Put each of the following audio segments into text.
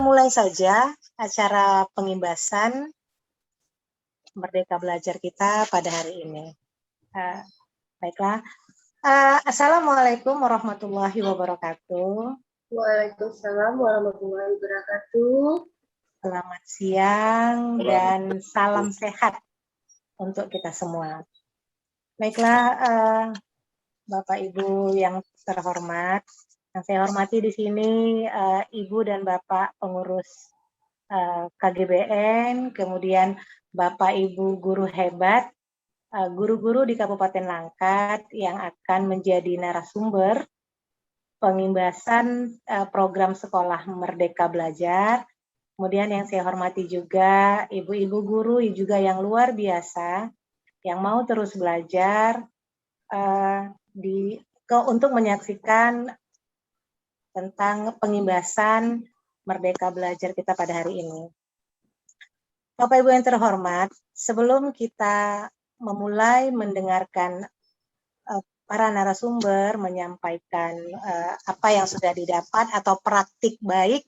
mulai saja acara pengimbasan Merdeka Belajar kita pada hari ini. Baiklah. Assalamualaikum warahmatullahi wabarakatuh. Waalaikumsalam warahmatullahi wabarakatuh. Selamat siang dan salam sehat untuk kita semua. Baiklah, Bapak Ibu yang terhormat, yang saya hormati di sini Ibu dan Bapak pengurus KGBN, kemudian Bapak Ibu guru hebat, guru-guru di Kabupaten Langkat yang akan menjadi narasumber pengimbasan program sekolah Merdeka Belajar. Kemudian yang saya hormati juga ibu-ibu guru juga yang luar biasa, yang mau terus belajar untuk menyaksikan tentang pengimbasan Merdeka Belajar kita pada hari ini. Bapak Ibu yang terhormat, sebelum kita memulai mendengarkan para narasumber menyampaikan apa yang sudah didapat atau praktik baik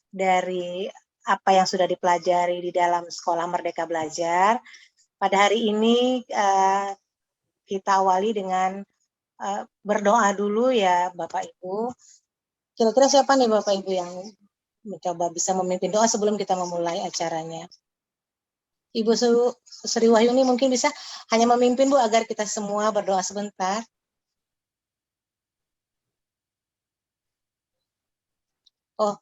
dari apa yang sudah dipelajari di dalam sekolah Merdeka Belajar, pada hari ini kita awali dengan berdoa dulu ya Bapak Ibu. Kira-kira siapa nih Bapak Ibu yang mencoba bisa memimpin doa sebelum kita memulai acaranya? Ibu Sri Wahyuni mungkin bisa hanya memimpin Bu agar kita semua berdoa sebentar. Oh,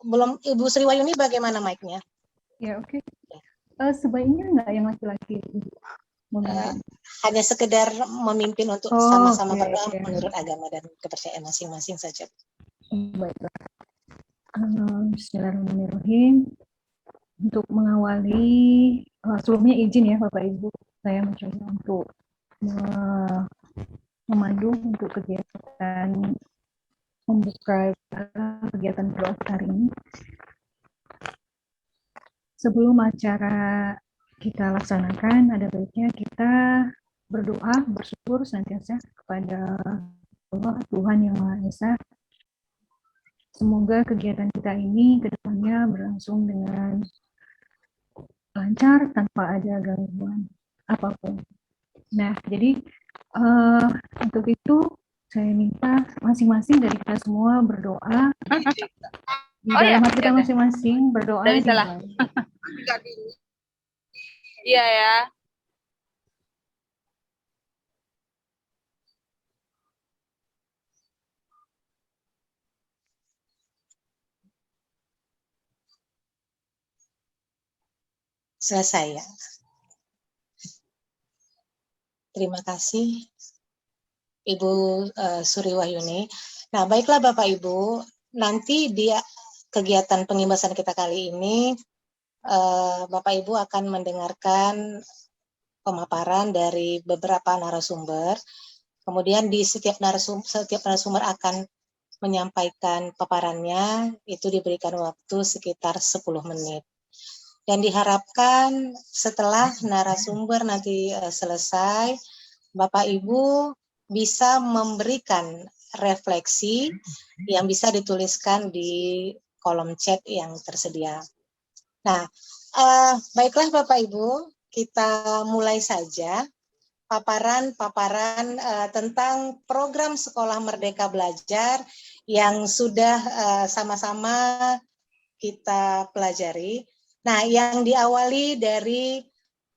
belum. Ibu Sri Wahyuni bagaimana mic-nya? Ya, oke. Sebaiknya enggak yang laki-laki? Hanya sekedar memimpin untuk sama-sama berdoa menurut agama dan kepercayaan masing-masing saja. Baiklah. Bismillahirrahmanirrahim. Untuk mengawali, sebelumnya izin ya Bapak Ibu, saya mencoba untuk memandu untuk kegiatan membuka kegiatan berdoa hari ini. Sebelum acara kita laksanakan, ada baiknya kita berdoa, bersyukur senantiasa kepada Allah, Tuhan Yang Maha Esa. Semoga kegiatan kita ini ke depannya berlangsung dengan lancar tanpa ada gangguan apapun. Nah, jadi untuk itu saya minta masing-masing dari kita semua berdoa di dalam hati kita masing-masing, berdoa di dalam. Iya ya. Selesai ya. Terima kasih Ibu Sri Wahyuni. Nah, baiklah Bapak Ibu, nanti di kegiatan pengimbasan kita kali ini Bapak Ibu akan mendengarkan pemaparan dari beberapa narasumber. Kemudian di setiap narasumber akan menyampaikan paparannya, itu diberikan waktu sekitar 10 menit. Dan diharapkan setelah narasumber nanti selesai, Bapak Ibu bisa memberikan refleksi yang bisa dituliskan di kolom chat yang tersedia. Nah, baiklah Bapak Ibu, kita mulai saja paparan tentang program Sekolah Merdeka Belajar yang sudah sama-sama kita pelajari. Nah, yang diawali dari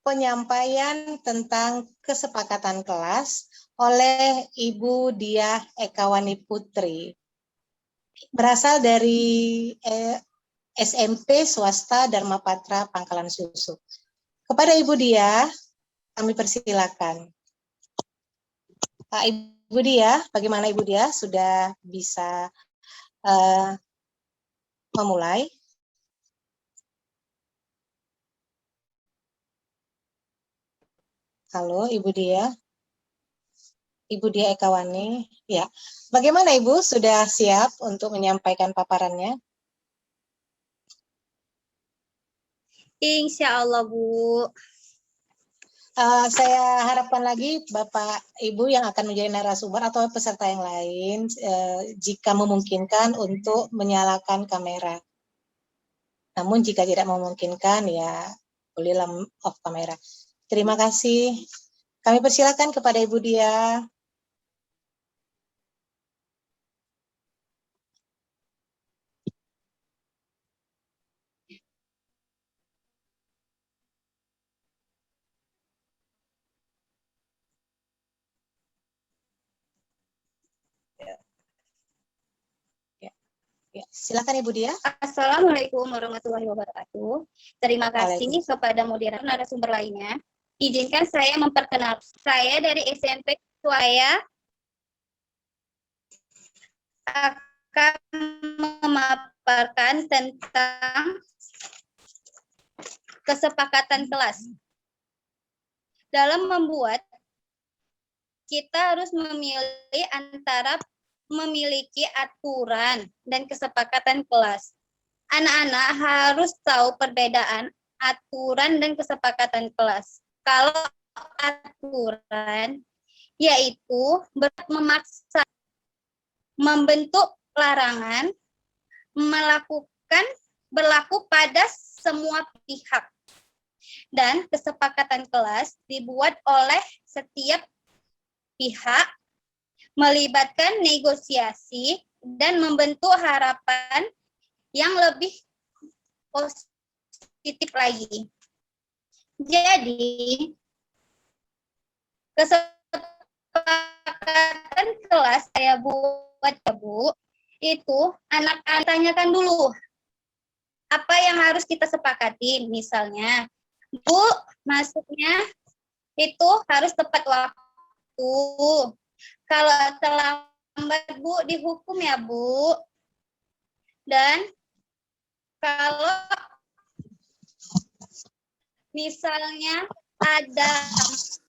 penyampaian tentang kesepakatan kelas oleh Ibu Diah Ekawani Putri. Berasal dari SMP Swasta Dharma Patra Pangkalan Susu. Kepada Ibu Diah, kami persilakan. Ibu Diah, bagaimana Ibu Diah? Sudah bisa memulai? Halo, Ibu Diah. Ibu Diah Ekawani. Ya, bagaimana Ibu? Sudah siap untuk menyampaikan paparannya? Insya Allah, Bu. Saya harapkan lagi Bapak Ibu yang akan menjadi narasumber atau peserta yang lain jika memungkinkan untuk menyalakan kamera. Namun jika tidak memungkinkan ya bolehlah off kamera. Terima kasih. Kami persilakan kepada Ibu Dia. Ya, silakan Ibu Dia. Assalamualaikum warahmatullahi wabarakatuh. Terima kasih Waalaikumsalam. kepada moderator narasumber lainnya. Izinkan saya memperkenalkan. Saya dari SMP saya akan memaparkan tentang kesepakatan kelas. Dalam membuat, kita harus memilih antara memiliki aturan dan kesepakatan kelas. Anak-anak harus tahu perbedaan aturan dan kesepakatan kelas. Kalau aturan, yaitu memaksa, membentuk larangan, melakukan berlaku pada semua pihak. Dan kesepakatan kelas dibuat oleh setiap pihak, melibatkan negosiasi dan membentuk harapan yang lebih positif lagi. Jadi, kesepakatan kelas saya buat ya Bu, itu anak-anak tanyakan dulu apa yang harus kita sepakati. Misalnya, Bu, masuknya itu harus tepat waktu. Kalau terlambat Bu, dihukum ya Bu. Dan kalau misalnya ada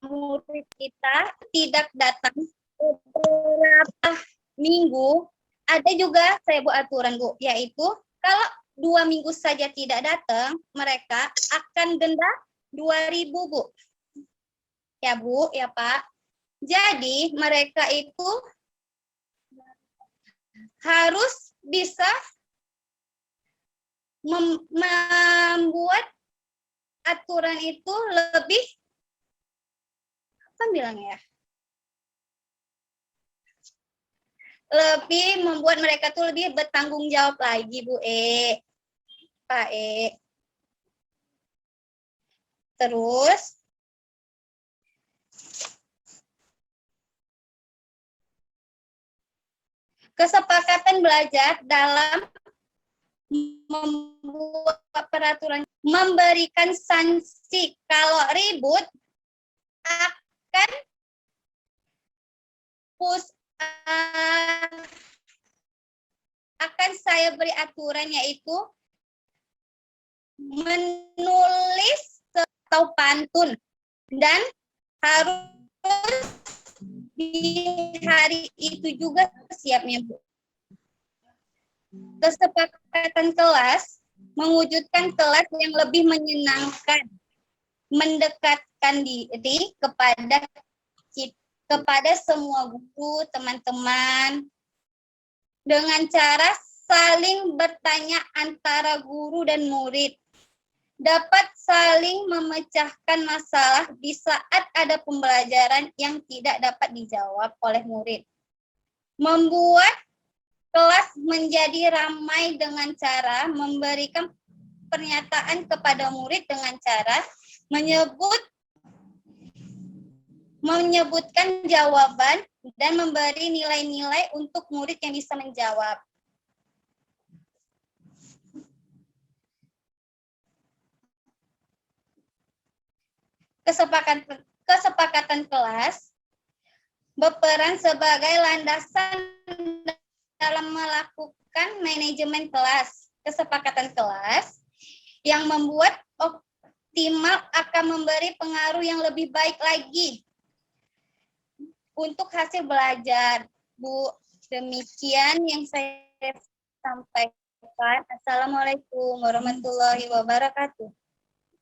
murid kita tidak datang beberapa minggu, ada juga saya buat aturan Bu, yaitu kalau 2 minggu saja tidak datang, mereka akan denda 2.000 Bu. Ya Bu, ya Pak. Jadi mereka itu harus bisa membuat aturan itu lebih, apa bilangnya ya? Lebih membuat mereka tuh lebih bertanggung jawab lagi Bu Pak Terus kesepakatan belajar dalam membuat peraturan, memberikan sanksi kalau ribut akan akan saya beri aturan, yaitu menulis atau pantun, dan harus di hari itu juga siapnya Bu. Kesepakatan kelas mewujudkan kelas yang lebih menyenangkan, mendekatkan diri kepada semua guru, teman-teman, dengan cara saling bertanya antara guru dan murid, dapat saling memecahkan masalah di saat ada pembelajaran yang tidak dapat dijawab oleh murid, membuat kelas menjadi ramai dengan cara memberikan pernyataan kepada murid dengan cara menyebutkan jawaban dan memberi nilai-nilai untuk murid yang bisa menjawab. Kesepakatan kelas berperan sebagai landasan dalam melakukan manajemen kelas. Kesepakatan kelas yang membuat optimal akan memberi pengaruh yang lebih baik lagi untuk hasil belajar. Bu, demikian yang saya sampaikan. Assalamualaikum warahmatullahi wabarakatuh.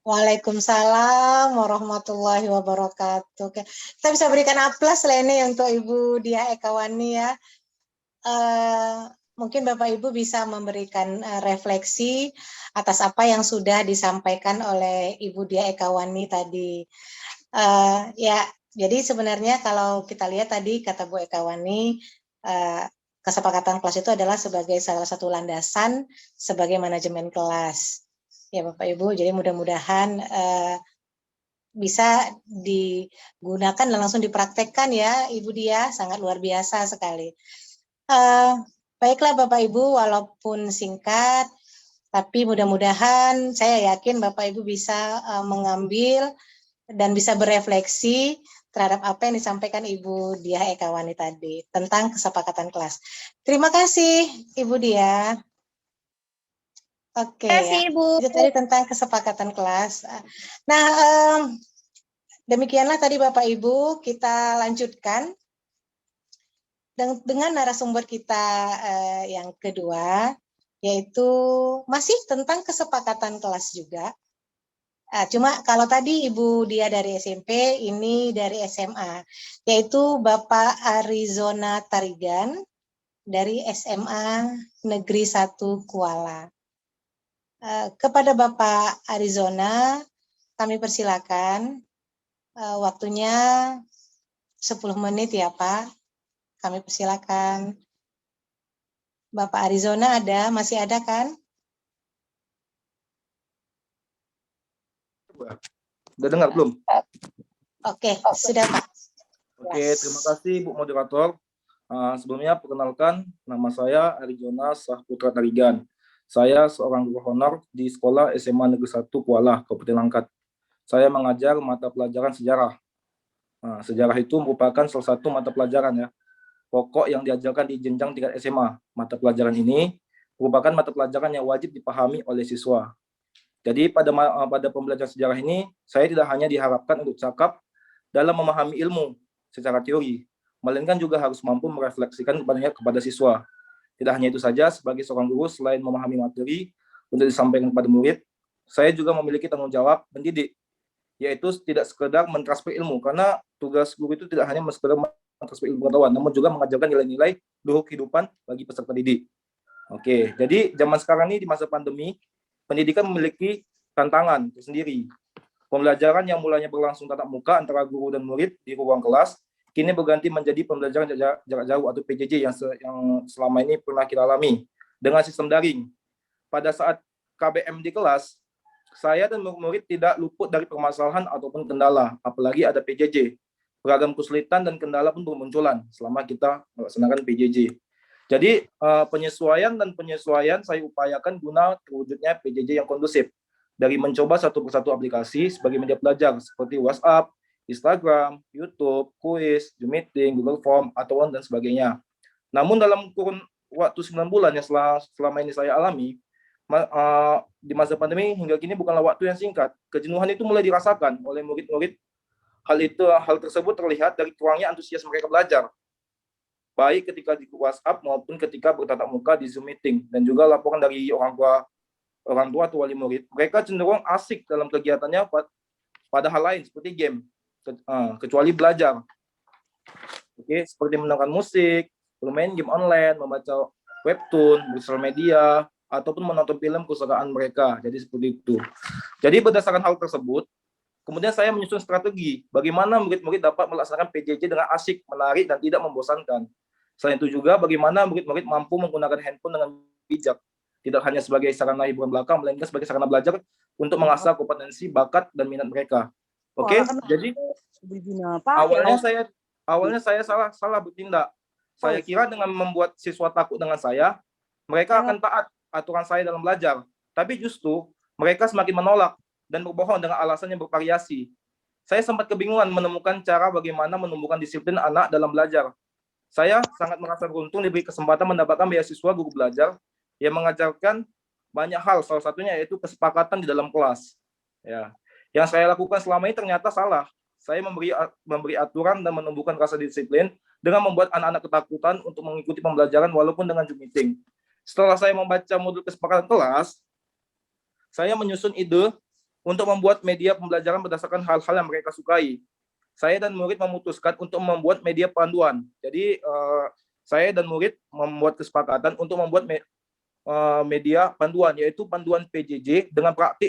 Waalaikumsalam warahmatullahi wabarakatuh. Oke. Kita bisa berikan aplaus lah ini untuk Ibu Dia Ekawani ya. mungkin Bapak Ibu bisa memberikan refleksi atas apa yang sudah disampaikan oleh Ibu Dia Ekawani tadi. Ya, jadi sebenarnya kalau kita lihat tadi kata Bu Ekawani, kesepakatan kelas itu adalah sebagai salah satu landasan sebagai manajemen kelas. Ya Bapak Ibu, jadi mudah-mudahan bisa digunakan dan langsung dipraktekkan ya Ibu Dia, sangat luar biasa sekali. Baiklah Bapak Ibu, walaupun singkat, tapi mudah-mudahan saya yakin Bapak Ibu bisa mengambil dan bisa berefleksi terhadap apa yang disampaikan Ibu Dia Ekawani tadi tentang kesepakatan kelas. Terima kasih Ibu Dia. Oke, Terima kasih, ya. Ibu. Itu tadi tentang kesepakatan kelas. Nah, demikianlah tadi Bapak Ibu, kita lanjutkan dengan narasumber kita yang kedua, yaitu masih tentang kesepakatan kelas juga. Cuma kalau tadi Ibu Dia dari SMP, ini dari SMA, yaitu Bapak Arizona Tarigan dari SMA Negeri 1 Kuala. Kepada Bapak Arizona, kami persilakan waktunya 10 menit ya Pak. Kami persilakan. Bapak Arizona masih ada kan? Udah dengar belum? Oke, sudah Pak. Oke, terima kasih Bu Moderator. Sebelumnya perkenalkan, nama saya Arizona Sahputra Tarigan. Saya seorang guru honor di sekolah SMA Negeri 1 Kuala, Kabupaten Langkat. Saya mengajar mata pelajaran sejarah. Sejarah itu merupakan salah satu mata pelajaran ya, pokok yang diajarkan di jenjang tingkat SMA. Mata pelajaran ini merupakan mata pelajaran yang wajib dipahami oleh siswa. Jadi pada pembelajaran sejarah ini, saya tidak hanya diharapkan untuk cakap dalam memahami ilmu secara teori, melainkan juga harus mampu merefleksikan kepada siswa. Tidak hanya itu saja, sebagai seorang guru, selain memahami materi untuk disampaikan kepada murid, saya juga memiliki tanggung jawab mendidik, yaitu tidak sekedar mentransfer ilmu, karena tugas guru itu tidak hanya sekedar mentransfer ilmu pengetahuan, namun juga mengajarkan nilai-nilai luhur kehidupan bagi peserta didik. Oke, jadi zaman sekarang ini di masa pandemi, pendidikan memiliki tantangan tersendiri. Pembelajaran yang mulanya berlangsung tatap muka antara guru dan murid di ruang kelas, kini berganti menjadi pembelajaran jarak jauh atau PJJ yang selama ini pernah kita alami dengan sistem daring. Pada saat KBM di kelas, saya dan murid tidak luput dari permasalahan ataupun kendala, apalagi ada PJJ. Beragam kesulitan dan kendala pun bermunculan selama kita melaksanakan PJJ. Jadi penyesuaian saya upayakan guna terwujudnya PJJ yang kondusif. Dari mencoba satu persatu aplikasi sebagai media belajar seperti WhatsApp, Instagram, YouTube, Quiz, Zoom Meeting, Google Form, atau dan sebagainya. Namun dalam kurun waktu 9 bulan yang selama ini saya alami, di masa pandemi hingga kini bukanlah waktu yang singkat. Kejenuhan itu mulai dirasakan oleh murid-murid. Hal tersebut terlihat dari kurangnya antusias mereka belajar, baik ketika di WhatsApp maupun ketika bertatap muka di Zoom Meeting, dan juga laporan dari orang tua atau wali murid. Mereka cenderung asik dalam kegiatannya pada hal lain seperti game, kecuali belajar. Oke, seperti mendengarkan musik, bermain game online, membaca webtoon, bersosial media, ataupun menonton film kesukaan mereka. Jadi seperti itu. Jadi berdasarkan hal tersebut, kemudian saya menyusun strategi bagaimana murid-murid dapat melaksanakan PJJ dengan asik, menarik, dan tidak membosankan. Selain itu juga bagaimana murid-murid mampu menggunakan handphone dengan bijak, tidak hanya sebagai sarana hiburan belaka, melainkan sebagai sarana belajar untuk mengasah kompetensi, bakat, dan minat mereka. Oke, jadi awalnya saya salah bertindak. Saya kira dengan membuat siswa takut dengan saya, mereka akan taat aturan saya dalam belajar. Tapi justru mereka semakin menolak dan berbohong dengan alasan yang bervariasi. Saya sempat kebingungan menemukan cara bagaimana menumbuhkan disiplin anak dalam belajar. Saya sangat merasa beruntung diberi kesempatan mendapatkan beasiswa guru belajar yang mengajarkan banyak hal, salah satunya yaitu kesepakatan di dalam kelas. Ya, yang saya lakukan selama ini ternyata salah. Saya memberi aturan dan menumbuhkan rasa disiplin dengan membuat anak-anak ketakutan untuk mengikuti pembelajaran walaupun dengan Zoom meeting. Setelah saya membaca modul kesepakatan kelas, saya menyusun ide untuk membuat media pembelajaran berdasarkan hal-hal yang mereka sukai. Saya dan murid memutuskan untuk membuat media panduan. Jadi saya dan murid membuat kesepakatan untuk membuat media panduan, yaitu panduan PJJ dengan praktik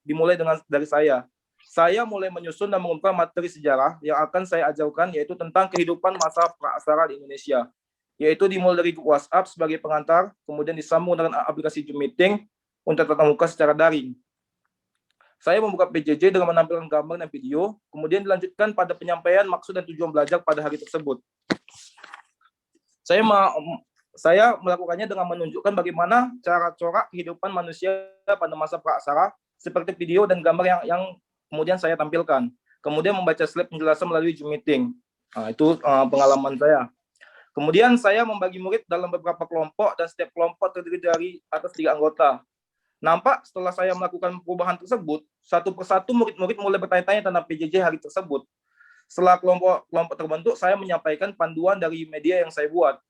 dimulai dari saya. Saya mulai menyusun dan mengumpulkan materi sejarah yang akan saya ajarkan, yaitu tentang kehidupan masa praksara di Indonesia, yaitu dimulai dari grup WhatsApp sebagai pengantar, kemudian disambung dengan aplikasi Zoom Meeting untuk tatap muka secara daring. Saya membuka PJJ dengan menampilkan gambar dan video, kemudian dilanjutkan pada penyampaian maksud dan tujuan belajar pada hari tersebut. Saya melakukannya dengan menunjukkan bagaimana cara corak kehidupan manusia pada masa praksara, seperti video dan gambar yang kemudian saya tampilkan. Kemudian membaca slide penjelasan melalui Zoom Meeting. Nah, itu pengalaman saya. Kemudian saya membagi murid dalam beberapa kelompok dan setiap kelompok terdiri dari atas 3 anggota. Nampak setelah saya melakukan perubahan tersebut, satu persatu murid-murid mulai bertanya-tanya tentang PJJ hari tersebut. Setelah kelompok terbentuk, saya menyampaikan panduan dari media yang saya buat.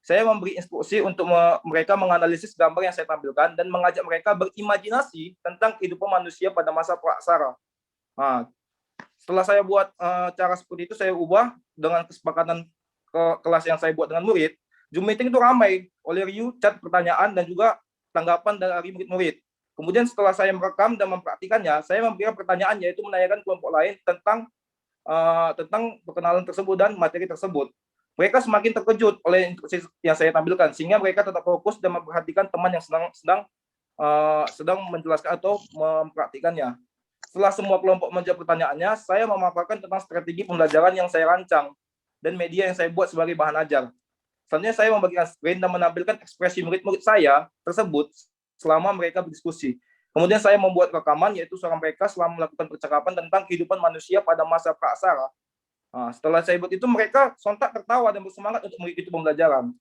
Saya memberi instruksi untuk mereka menganalisis gambar yang saya tampilkan dan mengajak mereka berimajinasi tentang kehidupan manusia pada masa praksara. Nah, setelah saya buat cara seperti itu, saya ubah dengan kesepakatan kelas yang saya buat dengan murid. Zoom Meeting itu ramai oleh review, chat, pertanyaan, dan juga tanggapan dari murid-murid. Kemudian setelah saya merekam dan mempraktikannya, saya memberikan pertanyaan, yaitu menanyakan kelompok lain tentang perkenalan tersebut dan materi tersebut. Mereka semakin terkejut oleh instruksi yang saya tampilkan, sehingga mereka tetap fokus dan memperhatikan teman yang sedang menjelaskan atau mempraktikannya. Setelah semua kelompok menjawab pertanyaannya, saya memaparkan tentang strategi pembelajaran yang saya rancang dan media yang saya buat sebagai bahan ajar. Selanjutnya saya membagikan screen dan menampilkan ekspresi murid-murid saya tersebut selama mereka berdiskusi. Kemudian saya membuat rekaman, yaitu suara mereka selama melakukan percakapan tentang kehidupan manusia pada masa praksara. Nah, setelah saya buat itu, mereka sontak tertawa dan bersemangat untuk mengikuti pembelajaran.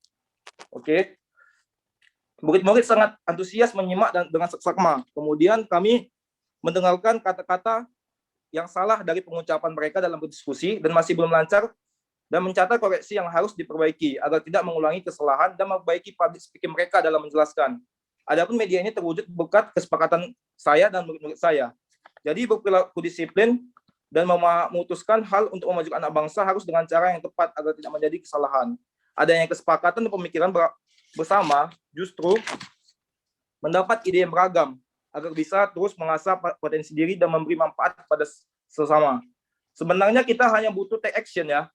Oke. Murid-murid sangat antusias menyimak dengan seksama. Kemudian kami mendengarkan kata-kata yang salah dari pengucapan mereka dalam berdiskusi dan masih belum lancar, dan mencatat koreksi yang harus diperbaiki agar tidak mengulangi kesalahan dan memperbaiki public speaking mereka dalam menjelaskan. Adapun media ini terwujud berkat kesepakatan saya dan murid-murid saya. Jadi berperilaku disiplin dan memutuskan hal untuk memajukan anak bangsa harus dengan cara yang tepat agar tidak menjadi kesalahan. Adanya kesepakatan dan pemikiran bersama justru mendapat ide yang beragam agar bisa terus mengasah potensi diri dan memberi manfaat kepada sesama. Sebenarnya kita hanya butuh take action ya,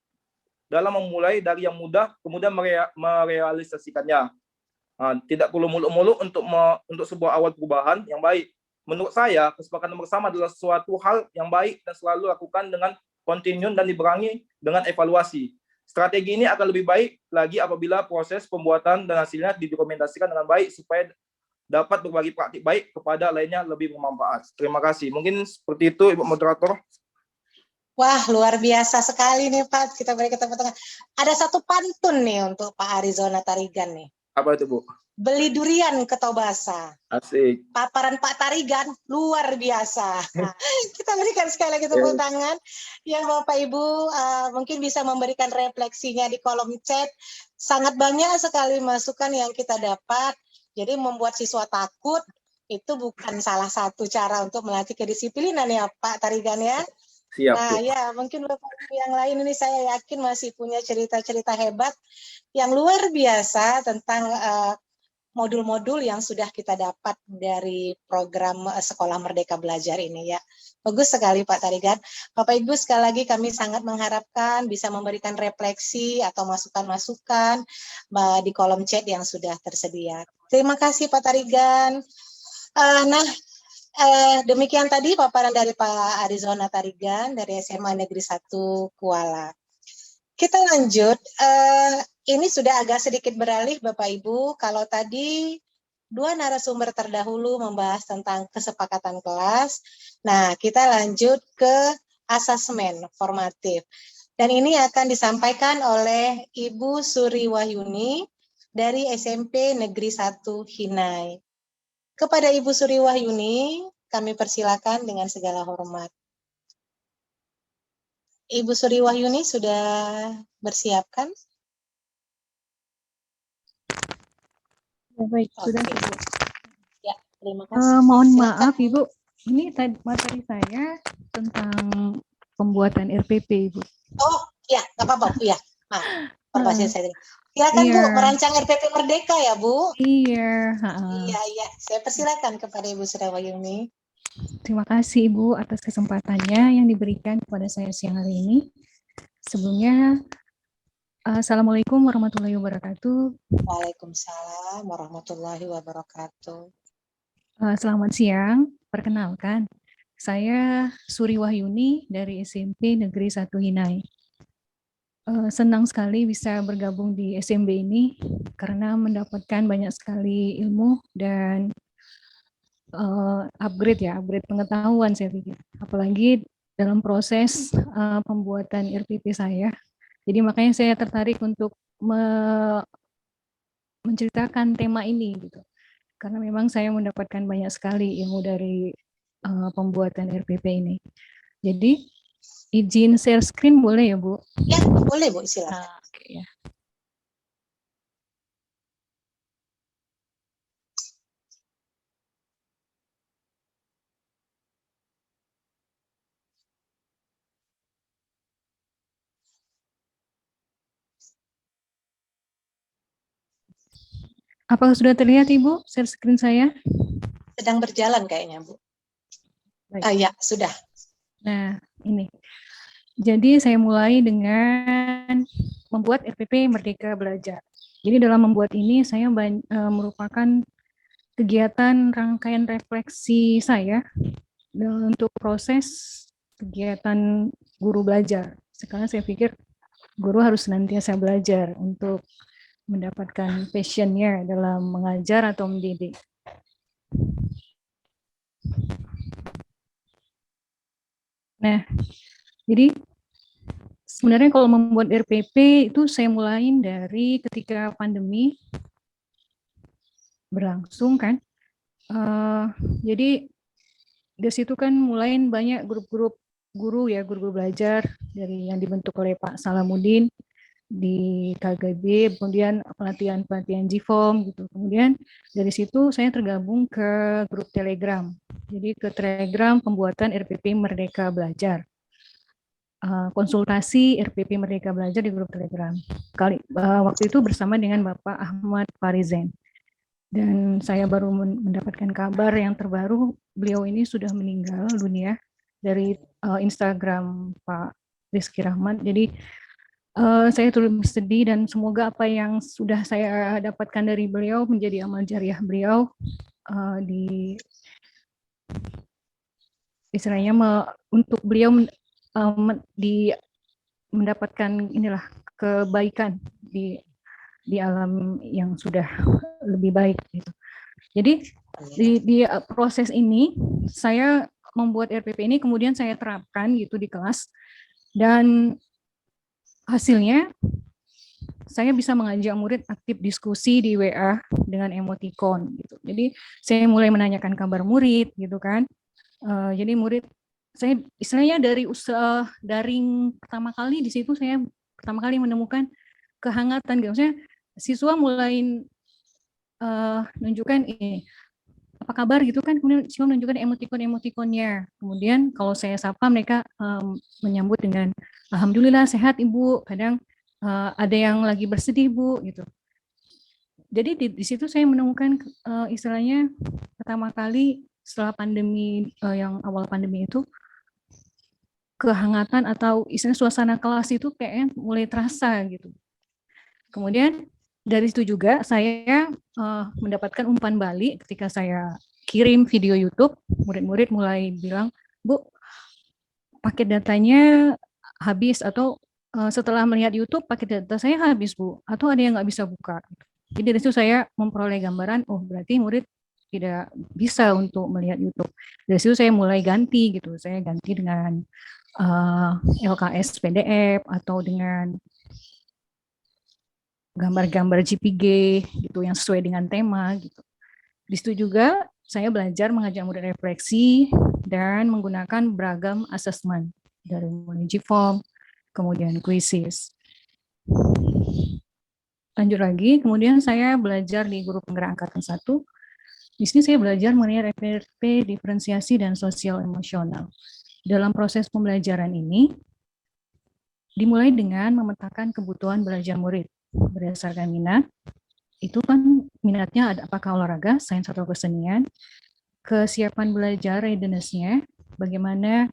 dalam memulai dari yang mudah, kemudian merealisasikannya. Tidak perlu muluk-muluk untuk sebuah awal perubahan yang baik. Menurut saya, kesepakatan bersama adalah suatu hal yang baik dan selalu lakukan dengan kontinu dan dibarengi dengan evaluasi. Strategi ini akan lebih baik lagi apabila proses pembuatan dan hasilnya didokumentasikan dengan baik supaya dapat berbagi praktik baik kepada lainnya lebih bermanfaat. Terima kasih. Mungkin seperti itu, Ibu Moderator. Wah, luar biasa sekali nih Pak. Kita beri tepuk tangan. Ada satu pantun nih untuk Pak Arizona Tarigan nih. Apa itu, Bu? Beli durian ke Tobasa. Asik. Paparan Pak Tarigan luar biasa. Kita berikan sekali lagi tepuk tangan. Yang Bapak Ibu mungkin bisa memberikan refleksinya di kolom chat. Sangat banyak sekali masukan yang kita dapat. Jadi membuat siswa takut itu bukan salah satu cara untuk melatih kedisiplinan ya Pak Tarigan ya. Siap, Nah Bu. ya mungkin Bapak Ibu yang lain ini saya yakin masih punya cerita-cerita hebat yang luar biasa tentang modul-modul yang sudah kita dapat dari program Sekolah Merdeka Belajar ini ya. Bagus sekali Pak Tarigan. Bapak Ibu sekali lagi kami sangat mengharapkan bisa memberikan refleksi atau masukan-masukan di kolom chat yang sudah tersedia. Terima kasih Pak Tarigan. Demikian tadi paparan dari Pak Arizona Tarigan dari SMA Negeri 1 Kuala. Kita lanjut, ini sudah agak sedikit beralih Bapak Ibu, kalau tadi dua narasumber terdahulu membahas tentang kesepakatan kelas, nah kita lanjut ke asesmen formatif. Dan ini akan disampaikan oleh Ibu Suri Wahyuni dari SMP Negeri 1 Hinai. Kepada Ibu Suri Wahyuni, kami persilakan dengan segala hormat. Ibu Suri Wahyuni sudah bersiapkan? Ya, baik, sudah. Ya, terima kasih. Mohon Silakan. maaf Ibu, ini materi saya tentang pembuatan RPP Ibu. Oh, ya, nggak apa-apa, ya. Perbahasan saya. Silakan Bu, Iya, merancang RPP Merdeka ya Bu. iya. Iya, saya persilakan kepada Ibu Surawayuni. Terima kasih Ibu atas kesempatannya yang diberikan kepada saya siang hari ini. Sebelumnya, Assalamualaikum warahmatullahi wabarakatuh. Waalaikumsalam warahmatullahi wabarakatuh. Selamat siang, perkenalkan. Saya Suri Wahyuni dari SMP Negeri 1 Hinai. Senang sekali bisa bergabung di SMB ini karena mendapatkan banyak sekali ilmu dan upgrade pengetahuan saya pikir. Apalagi dalam proses pembuatan RPP saya. Jadi makanya saya tertarik untuk menceritakan tema ini gitu. Karena memang saya mendapatkan banyak sekali ilmu dari pembuatan RPP ini. Jadi izin share screen boleh ya Bu? Ya, boleh Bu, silakan. Oke ya. Apakah sudah terlihat Ibu share screen saya? Sedang berjalan kayaknya Bu. Baik. Ya, sudah. Nah, ini. Jadi saya mulai dengan membuat RPP Merdeka Belajar. Jadi dalam membuat ini saya merupakan kegiatan rangkaian refleksi saya untuk proses kegiatan guru belajar. Sekarang saya pikir guru harus senantiasa belajar untuk mendapatkan passion-nya dalam mengajar atau mendidik. Nah, jadi sebenarnya kalau membuat RPP itu saya mulai dari ketika pandemi berlangsung kan. Jadi dari situ kan mulai banyak grup-grup guru ya, guru belajar dari yang dibentuk oleh Pak Salamuddin di KGB, kemudian pelatihan-pelatihan GFOM gitu. Kemudian dari situ saya tergabung ke grup Telegram. Jadi ke Telegram pembuatan RPP Merdeka Belajar. Konsultasi RPP Merdeka Belajar di grup Telegram. Waktu itu bersama dengan Bapak Ahmad Farizen. Dan saya baru mendapatkan kabar yang terbaru, beliau ini sudah meninggal dunia dari Instagram Pak Rizky Rahmat. Jadi saya turut bersedih dan semoga apa yang sudah saya dapatkan dari beliau menjadi amal jariah beliau di istilahnya untuk beliau mendapatkan inilah kebaikan di alam yang sudah lebih baik gitu. Jadi di proses ini saya membuat RPP ini kemudian saya terapkan gitu di kelas dan hasilnya saya bisa mengajak murid aktif diskusi di WA dengan emoticon gitu. Jadi saya mulai menanyakan kabar murid gitu kan. Jadi murid saya istilahnya dari usaha daring pertama kali di situ saya pertama kali menemukan kehangatan gitu. Maksudnya siswa mulai nunjukkan ini apa kabar gitu kan, kemudian siswa menunjukkan emoticon-emoticonnya. Kemudian kalau saya sapa mereka menyambut dengan alhamdulillah sehat Ibu, kadang ada yang lagi bersedih Bu gitu. Jadi di situ saya menemukan istilahnya pertama kali setelah pandemi yang awal pandemi itu kehangatan atau istilah suasana kelas itu kayaknya mulai terasa gitu. Kemudian dari situ juga saya mendapatkan umpan balik ketika saya kirim video YouTube, murid-murid mulai bilang, Bu, paket datanya habis atau setelah melihat YouTube paket data saya habis Bu, atau ada yang nggak bisa buka. Jadi dari situ saya memperoleh gambaran, oh berarti murid tidak bisa untuk melihat YouTube. Dari situ saya mulai ganti gitu, saya ganti dengan LKS PDF atau dengan gambar-gambar JPG gitu yang sesuai dengan tema gitu. Di situ juga saya belajar mengajak murid refleksi dan menggunakan beragam asesmen dari mulai GFOM, kemudian quizzes. Lanjut lagi, kemudian saya belajar di guru penggerak angkatan 1. Di sini saya belajar mengenai RPP, diferensiasi dan sosial emosional. Dalam proses pembelajaran ini dimulai dengan memetakan kebutuhan belajar murid. berdasarkan minat. Itu kan minatnya ada apakah olahraga, sains atau kesenian, kesiapan belajar, readiness-nya, bagaimana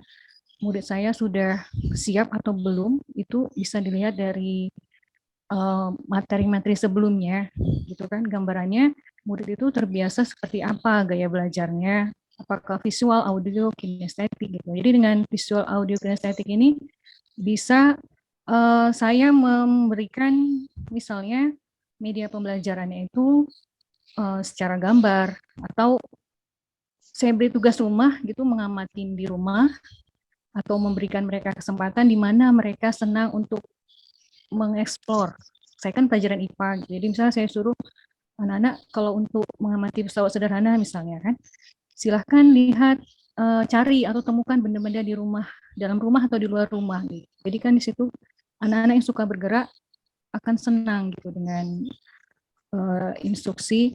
murid saya sudah siap atau belum, itu bisa dilihat dari materi-materi sebelumnya, gitu kan, gambarannya murid itu terbiasa seperti apa gaya belajarnya, apakah visual, audio, kinestetik gitu. Jadi dengan visual, audio, kinestetik ini bisa saya memberikan misalnya media pembelajarannya itu secara gambar, atau saya beri tugas rumah gitu, mengamati di rumah, atau memberikan mereka kesempatan di mana mereka senang untuk mengeksplor. Saya kan pelajaran IPA, jadi misalnya saya suruh anak-anak kalau untuk mengamati pesawat sederhana misalnya kan, silahkan lihat, cari atau temukan benda-benda di rumah, dalam rumah atau di luar rumah. Gitu. Jadi kan di situ anak-anak yang suka bergerak akan senang gitu dengan instruksi,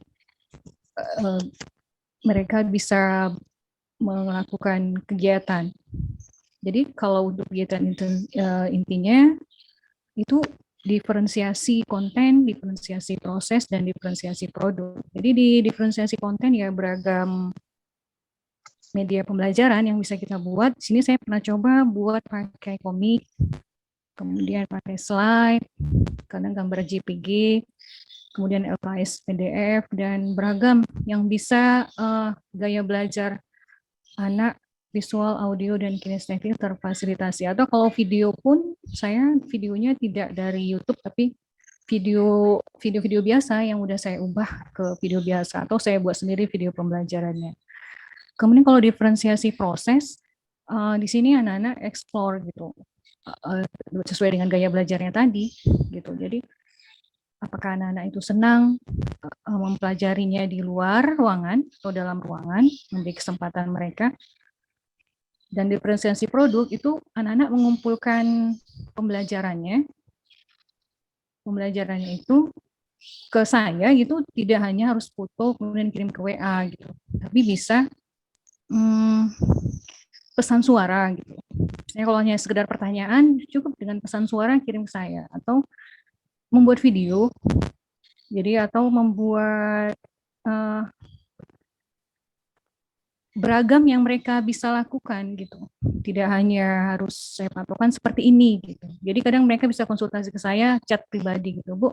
mereka bisa melakukan kegiatan. Jadi kalau untuk kegiatan intinya itu diferensiasi konten, diferensiasi proses, dan diferensiasi produk. Jadi di diferensiasi konten ya beragam media pembelajaran yang bisa kita buat. Sini saya pernah coba buat pakai komik, kemudian pakai slide, kadang gambar JPG, kemudian LKS PDF, dan beragam yang bisa gaya belajar anak visual, audio, dan kinestetik terfasilitasi. Atau kalau video pun, saya videonya tidak dari YouTube, tapi video biasa yang udah saya ubah ke video biasa, atau saya buat sendiri video pembelajarannya. Kemudian kalau diferensiasi proses, di sini anak-anak explore gitu, sesuai dengan gaya belajarnya tadi, gitu. Jadi apakah anak-anak itu senang mempelajarinya di luar ruangan atau dalam ruangan, memberi kesempatan mereka. Dan diferensiasi produk itu anak-anak mengumpulkan pembelajarannya itu ke saya gitu, tidak hanya harus foto kemudian kirim ke WA gitu, tapi bisa pesan suara gitu. Misalnya kalau hanya sekedar pertanyaan, cukup dengan pesan suara kirim ke saya, atau membuat video, jadi atau membuat beragam yang mereka bisa lakukan gitu. Tidak hanya harus saya patokan seperti ini gitu. Jadi kadang mereka bisa konsultasi ke saya, chat pribadi gitu, Bu,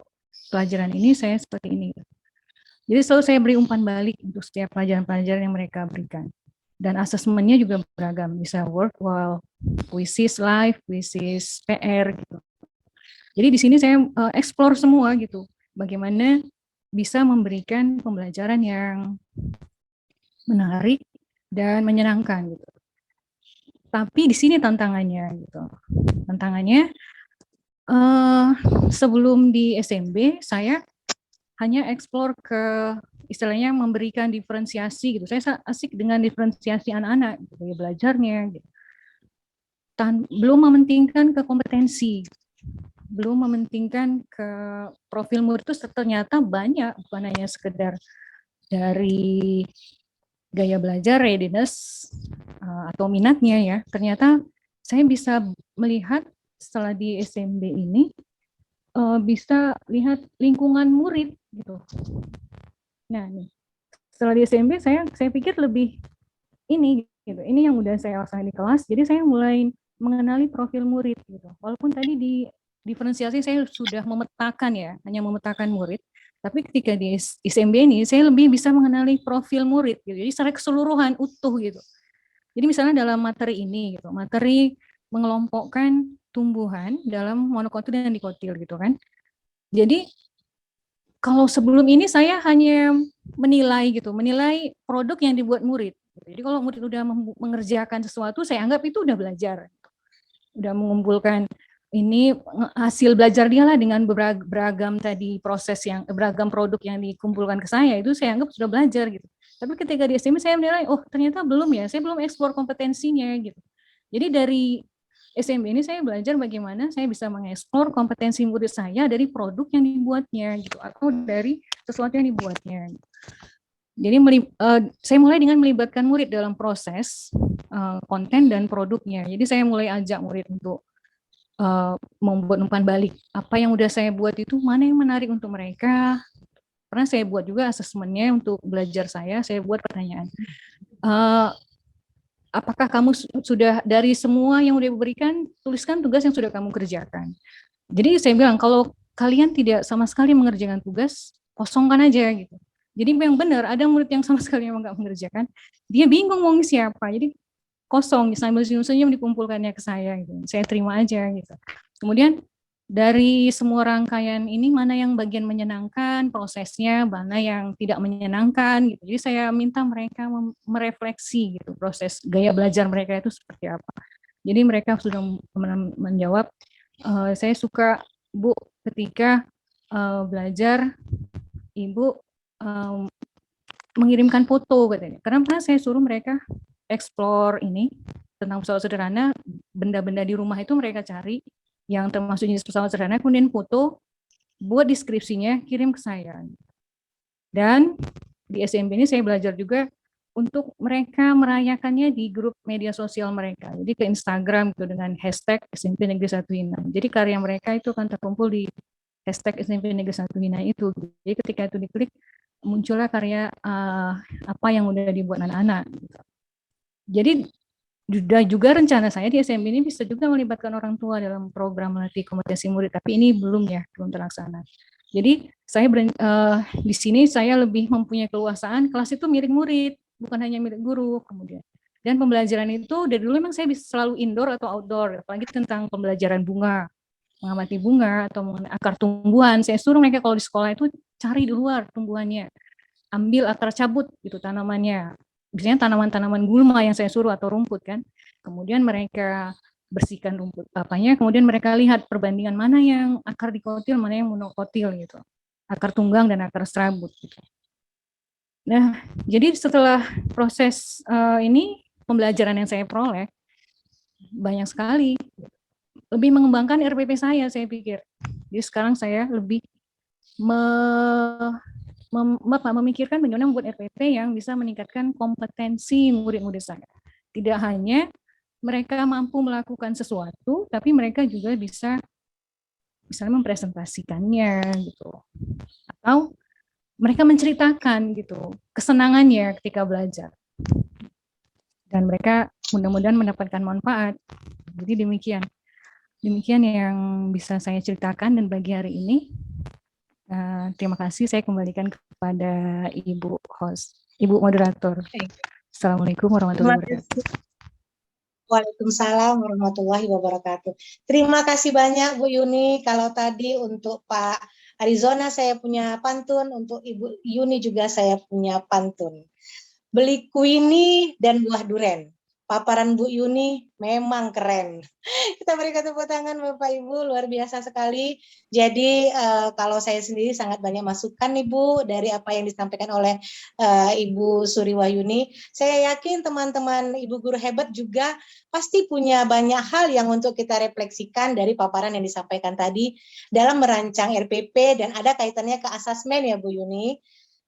pelajaran ini saya seperti ini. Jadi selalu saya beri umpan balik untuk setiap pelajaran-pelajaran yang mereka berikan. Dan asesmennya juga beragam, bisa work while, quizzes live, quizzes PR gitu. Jadi di sini saya explore semua gitu, bagaimana bisa memberikan pembelajaran yang menarik dan menyenangkan gitu. Tapi di sini tantangannya gitu. Tantangannya sebelum di SMB saya hanya explore ke istilahnya memberikan diferensiasi gitu. Saya asik dengan diferensiasi anak-anak gitu, ya belajarnya gitu. Belum mementingkan ke kompetensi, belum mementingkan ke profil murid itu ternyata banyak, bukan hanya sekedar dari gaya belajar, readiness, atau minatnya ya. Ternyata saya bisa melihat setelah di SMB ini, bisa lihat lingkungan murid gitu. Nah, nih, setelah di SMB saya pikir lebih ini gitu. Ini yang udah saya laksanakan di kelas. Jadi saya mulai mengenali profil murid gitu. Walaupun tadi di diferensiasi saya sudah memetakan ya, hanya memetakan murid. Tapi ketika di SMB ini, saya lebih bisa mengenali profil murid, gitu. Jadi secara keseluruhan, utuh gitu. Jadi misalnya dalam materi ini, gitu, materi mengelompokkan tumbuhan dalam monokotil dan dikotil, gitu kan. Jadi kalau sebelum ini saya hanya menilai produk yang dibuat murid. Jadi kalau murid udah mengerjakan sesuatu, saya anggap itu udah belajar, udah mengumpulkan ini hasil belajar dia lah dengan beragam tadi proses yang beragam produk yang dikumpulkan ke saya, itu saya anggap sudah belajar gitu. Tapi ketika di SMP saya menilai, oh ternyata belum ya, saya belum eksplor kompetensinya gitu. Jadi dari SMP ini saya belajar bagaimana saya bisa mengeksplor kompetensi murid saya dari produk yang dibuatnya gitu, atau dari sesuatu yang dibuatnya. Jadi saya mulai dengan melibatkan murid dalam proses konten dan produknya. Jadi saya mulai ajak murid untuk membuat umpan balik. Apa yang udah saya buat itu mana yang menarik untuk mereka. Pernah saya buat juga asesmennya untuk belajar saya buat pertanyaan. Apakah kamu sudah dari semua yang udah diberikan, tuliskan tugas yang sudah kamu kerjakan. Jadi saya bilang, kalau kalian tidak sama sekali mengerjakan tugas, kosongkan aja gitu. Jadi yang benar, ada murid yang sama sekali yang nggak mengerjakan, dia bingung mau ngisi apa. Jadi kosong, sambil senyum-senyum dikumpulkannya ke saya gitu. Saya terima aja gitu. Kemudian dari semua rangkaian ini mana yang bagian menyenangkan prosesnya, mana yang tidak menyenangkan gitu. Jadi saya minta mereka merefleksi gitu proses gaya belajar mereka itu seperti apa. Jadi mereka sudah menjawab, saya suka Bu ketika belajar Ibu mengirimkan foto katanya. Karena pernah saya suruh mereka explore ini tentang pesawat sederhana, benda-benda di rumah itu mereka cari yang termasuk jenis pesawat sederhana, kemudian foto, buat deskripsinya, kirim ke saya. Dan di SMP ini saya belajar juga untuk mereka merayakannya di grup media sosial mereka. Jadi ke Instagram gitu dengan hashtag SMP Negeri 1 Hinai. Jadi karya mereka itu akan terkumpul di hashtag SMP Negeri 1 Hinai itu. Jadi ketika itu diklik, muncullah karya apa yang udah dibuat anak-anak. Jadi juga rencana saya di SMP ini bisa juga melibatkan orang tua dalam program melatih kompetensi murid, tapi ini belum terlaksana. Jadi saya di sini saya lebih mempunyai keluasaan, kelas itu milik murid, bukan hanya milik guru kemudian. Dan pembelajaran itu dari dulu memang saya bisa selalu indoor atau outdoor, apalagi tentang pembelajaran bunga, mengamati bunga atau mengenai akar tumbuhan. Saya suruh mereka kalau di sekolah itu cari di luar tumbuhannya, ambil akar cabut gitu tanamannya. Biasanya tanaman-tanaman gulma yang saya suruh atau rumput kan. Kemudian mereka bersihkan rumput apanya, kemudian mereka lihat perbandingan mana yang akar dikotil, mana yang monokotil gitu. Akar tunggang dan akar serabut gitu. Nah, jadi setelah proses ini pembelajaran yang saya peroleh banyak sekali, lebih mengembangkan RPP saya pikir. Jadi sekarang saya lebih memikirkan bagaimana membuat RPP yang bisa meningkatkan kompetensi murid-murid saya. Tidak hanya mereka mampu melakukan sesuatu, tapi mereka juga bisa misalnya mempresentasikannya gitu. Atau mereka menceritakan gitu kesenangannya ketika belajar. Dan mereka mudah-mudahan mendapatkan manfaat. Jadi demikian yang bisa saya ceritakan, dan bagi hari ini terima kasih, saya kembalikan kepada Ibu host, Ibu moderator. Assalamualaikum warahmatullahi wabarakatuh. Waalaikumsalam warahmatullahi wabarakatuh. Terima kasih banyak Bu Yuni. Kalau tadi untuk Pak Arizona saya punya pantun, untuk Ibu Yuni juga saya punya pantun. Beli kuini dan buah duren. Paparan Bu Yuni memang keren. Kita berikan tepuk tangan Bapak Ibu, luar biasa sekali. Jadi kalau saya sendiri sangat banyak masukan nih Bu dari apa yang disampaikan oleh Ibu Suri Wahyuni. Saya yakin teman-teman Ibu guru hebat juga pasti punya banyak hal yang untuk kita refleksikan dari paparan yang disampaikan tadi dalam merancang RPP, dan ada kaitannya ke asesmen ya Bu Yuni.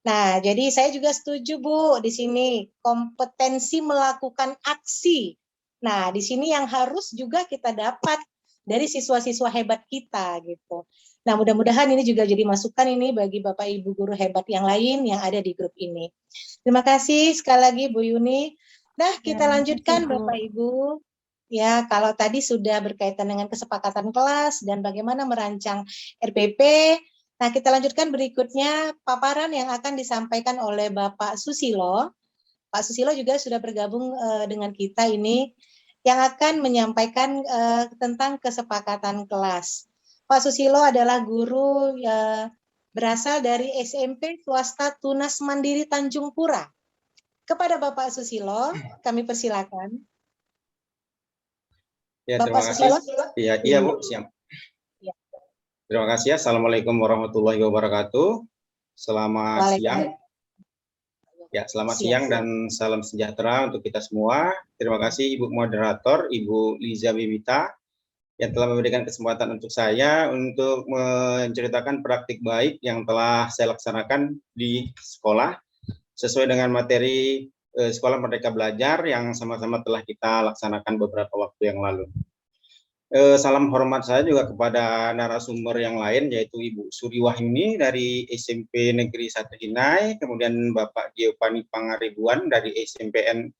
Nah, jadi saya juga setuju Bu di sini kompetensi melakukan aksi. Nah, di sini yang harus juga kita dapat dari siswa-siswa hebat kita gitu. Nah, mudah-mudahan ini juga jadi masukan ini bagi Bapak Ibu guru hebat yang lain yang ada di grup ini. Terima kasih sekali lagi Bu Yuni. Nah, kita lanjutkan Bapak Ibu. Ya, kalau tadi sudah berkaitan dengan kesepakatan kelas dan bagaimana merancang RPP. Nah, kita lanjutkan berikutnya paparan yang akan disampaikan oleh Bapak Susilo. Pak Susilo juga sudah bergabung dengan kita ini, yang akan menyampaikan tentang kesepakatan kelas. Pak Susilo adalah guru berasal dari SMP swasta Tunas Mandiri Tanjung Pura. Kepada Bapak Susilo, kami persilakan. Ya, Bapak terima kasih. Susilo. Iya Bu, siap. Terima kasih. Assalamualaikum warahmatullahi wabarakatuh. Selamat siang. Ya, selamat siang dan salam sejahtera untuk kita semua. Terima kasih Ibu Moderator, Ibu Liza Bibita, yang telah memberikan kesempatan untuk saya untuk menceritakan praktik baik yang telah saya laksanakan di sekolah sesuai dengan materi Sekolah Merdeka Belajar yang sama-sama telah kita laksanakan beberapa waktu yang lalu. Salam hormat saya juga kepada narasumber yang lain, yaitu Ibu Suri Wahyuni dari SMP Negeri 1 Hinai, kemudian Bapak Giovanni Pangaribuan dari SMPN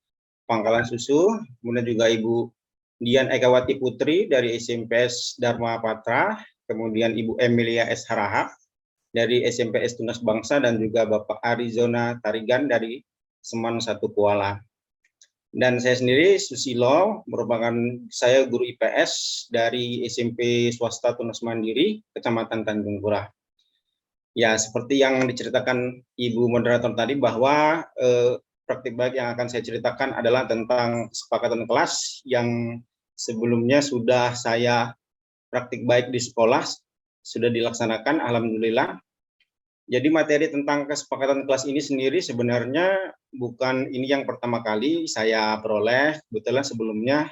Pangkalan Susu, kemudian juga Ibu Dian Ekawati Putri dari SMPS Dharma Patra, kemudian Ibu Emilia S. Harahap dari SMPS Tunas Bangsa, dan juga Bapak Arizona Tarigan dari Seman 1 Kuala. Dan saya sendiri Susilo, merupakan saya guru IPS dari SMP Swasta Tunas Mandiri, Kecamatan Tanjung Pura. Ya, seperti yang diceritakan Ibu Moderator tadi, bahwa praktik baik yang akan saya ceritakan adalah tentang kesepakatan kelas yang sebelumnya sudah saya praktik baik di sekolah, sudah dilaksanakan, alhamdulillah. Jadi materi tentang kesepakatan kelas ini sendiri sebenarnya bukan ini yang pertama kali saya peroleh. Kebetulan sebelumnya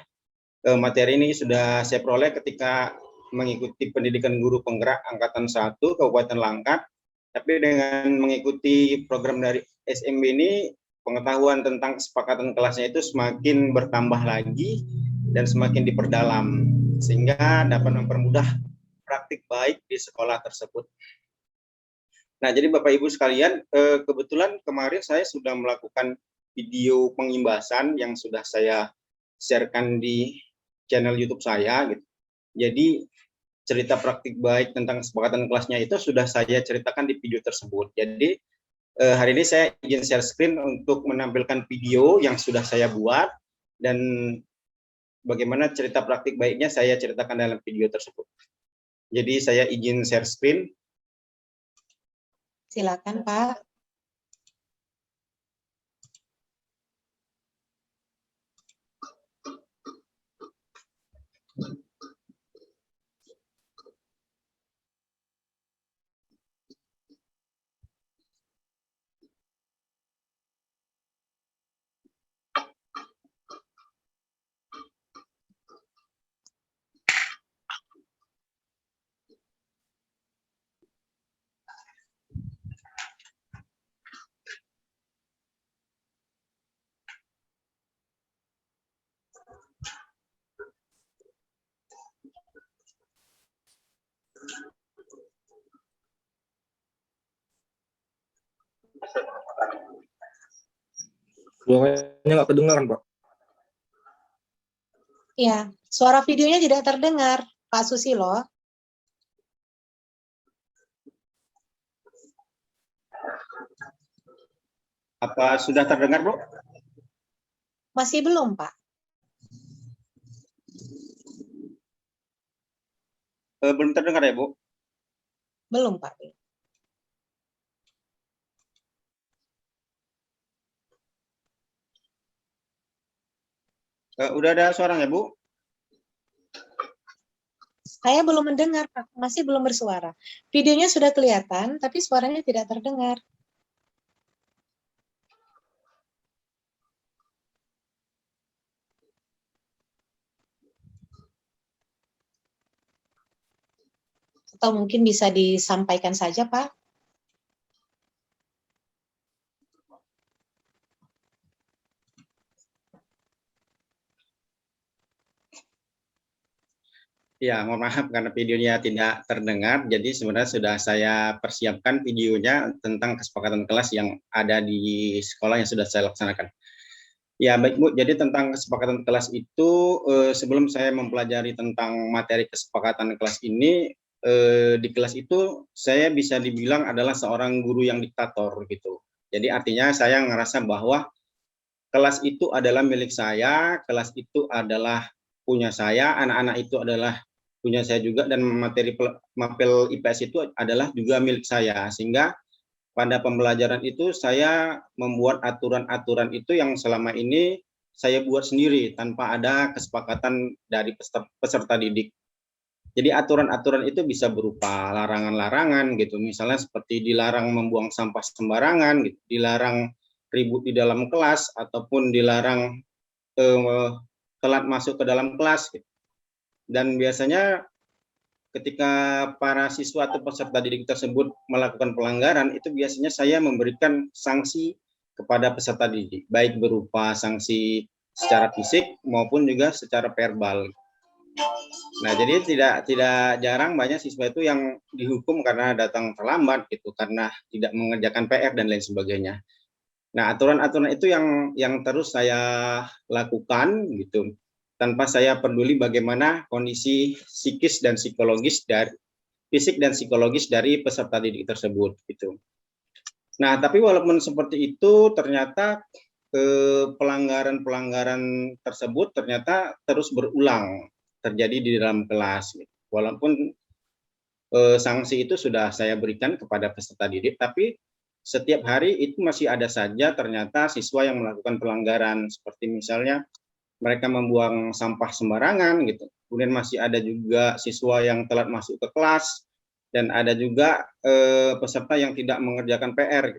materi ini sudah saya peroleh ketika mengikuti pendidikan guru penggerak Angkatan 1 Kabupaten Langkat. Tapi dengan mengikuti program dari SMB ini, pengetahuan tentang kesepakatan kelasnya itu semakin bertambah lagi dan semakin diperdalam, sehingga dapat mempermudah praktik baik di sekolah tersebut. Nah, jadi Bapak Ibu sekalian, kebetulan kemarin saya sudah melakukan video pengimbasan yang sudah saya sharekan di channel YouTube saya, gitu. Jadi cerita praktik baik tentang kesepakatan kelasnya itu sudah saya ceritakan di video tersebut. Jadi hari ini saya izin share screen untuk menampilkan video yang sudah saya buat, dan bagaimana cerita praktik baiknya saya ceritakan dalam video tersebut. Jadi saya izin share screen. Silakan, Pak. Suaranya nggak kedengaran, Pak. Iya, suara videonya tidak terdengar, Pak Susilo. Apa sudah terdengar, Bu? Masih belum, Pak. Belum terdengar ya, Bu? Belum, Pak. Udah ada suaranya, Bu? Saya belum mendengar, Pak. Masih belum bersuara. Videonya sudah kelihatan, tapi suaranya tidak terdengar. Atau mungkin bisa disampaikan saja, Pak. Ya, mohon maaf karena videonya tidak terdengar. Jadi sebenarnya sudah saya persiapkan videonya tentang kesepakatan kelas yang ada di sekolah yang sudah saya laksanakan. Ya, baik Bu. Jadi tentang kesepakatan kelas itu, sebelum saya mempelajari tentang materi kesepakatan kelas ini, di kelas itu saya bisa dibilang adalah seorang guru yang diktator gitu. Jadi artinya saya ngerasa bahwa kelas itu adalah milik saya, kelas itu adalah punya saya, anak-anak itu adalah punya saya juga, dan materi mapel IPS itu adalah juga milik saya. Sehingga pada pembelajaran itu saya membuat aturan-aturan itu yang selama ini saya buat sendiri tanpa ada kesepakatan dari peserta didik. Jadi aturan-aturan itu bisa berupa larangan-larangan gitu, misalnya seperti dilarang membuang sampah sembarangan, gitu, dilarang ribut di dalam kelas, ataupun dilarang telat masuk ke dalam kelas. Gitu. Dan biasanya ketika para siswa atau peserta didik tersebut melakukan pelanggaran, itu biasanya saya memberikan sanksi kepada peserta didik, baik berupa sanksi secara fisik maupun juga secara verbal. Nah, jadi tidak jarang banyak siswa itu yang dihukum karena datang terlambat gitu, karena tidak mengerjakan PR dan lain sebagainya. Nah, aturan-aturan itu yang terus saya lakukan gitu, tanpa saya peduli bagaimana kondisi psikis dan psikologis dari fisik dan psikologis dari peserta didik tersebut gitu. Nah, tapi walaupun seperti itu, ternyata pelanggaran-pelanggaran tersebut ternyata terus berulang terjadi di dalam kelas. Walaupun sanksi itu sudah saya berikan kepada peserta didik, tapi setiap hari itu masih ada saja ternyata siswa yang melakukan pelanggaran, seperti misalnya mereka membuang sampah sembarangan gitu. Kemudian masih ada juga siswa yang telat masuk ke kelas, dan ada juga peserta yang tidak mengerjakan PR.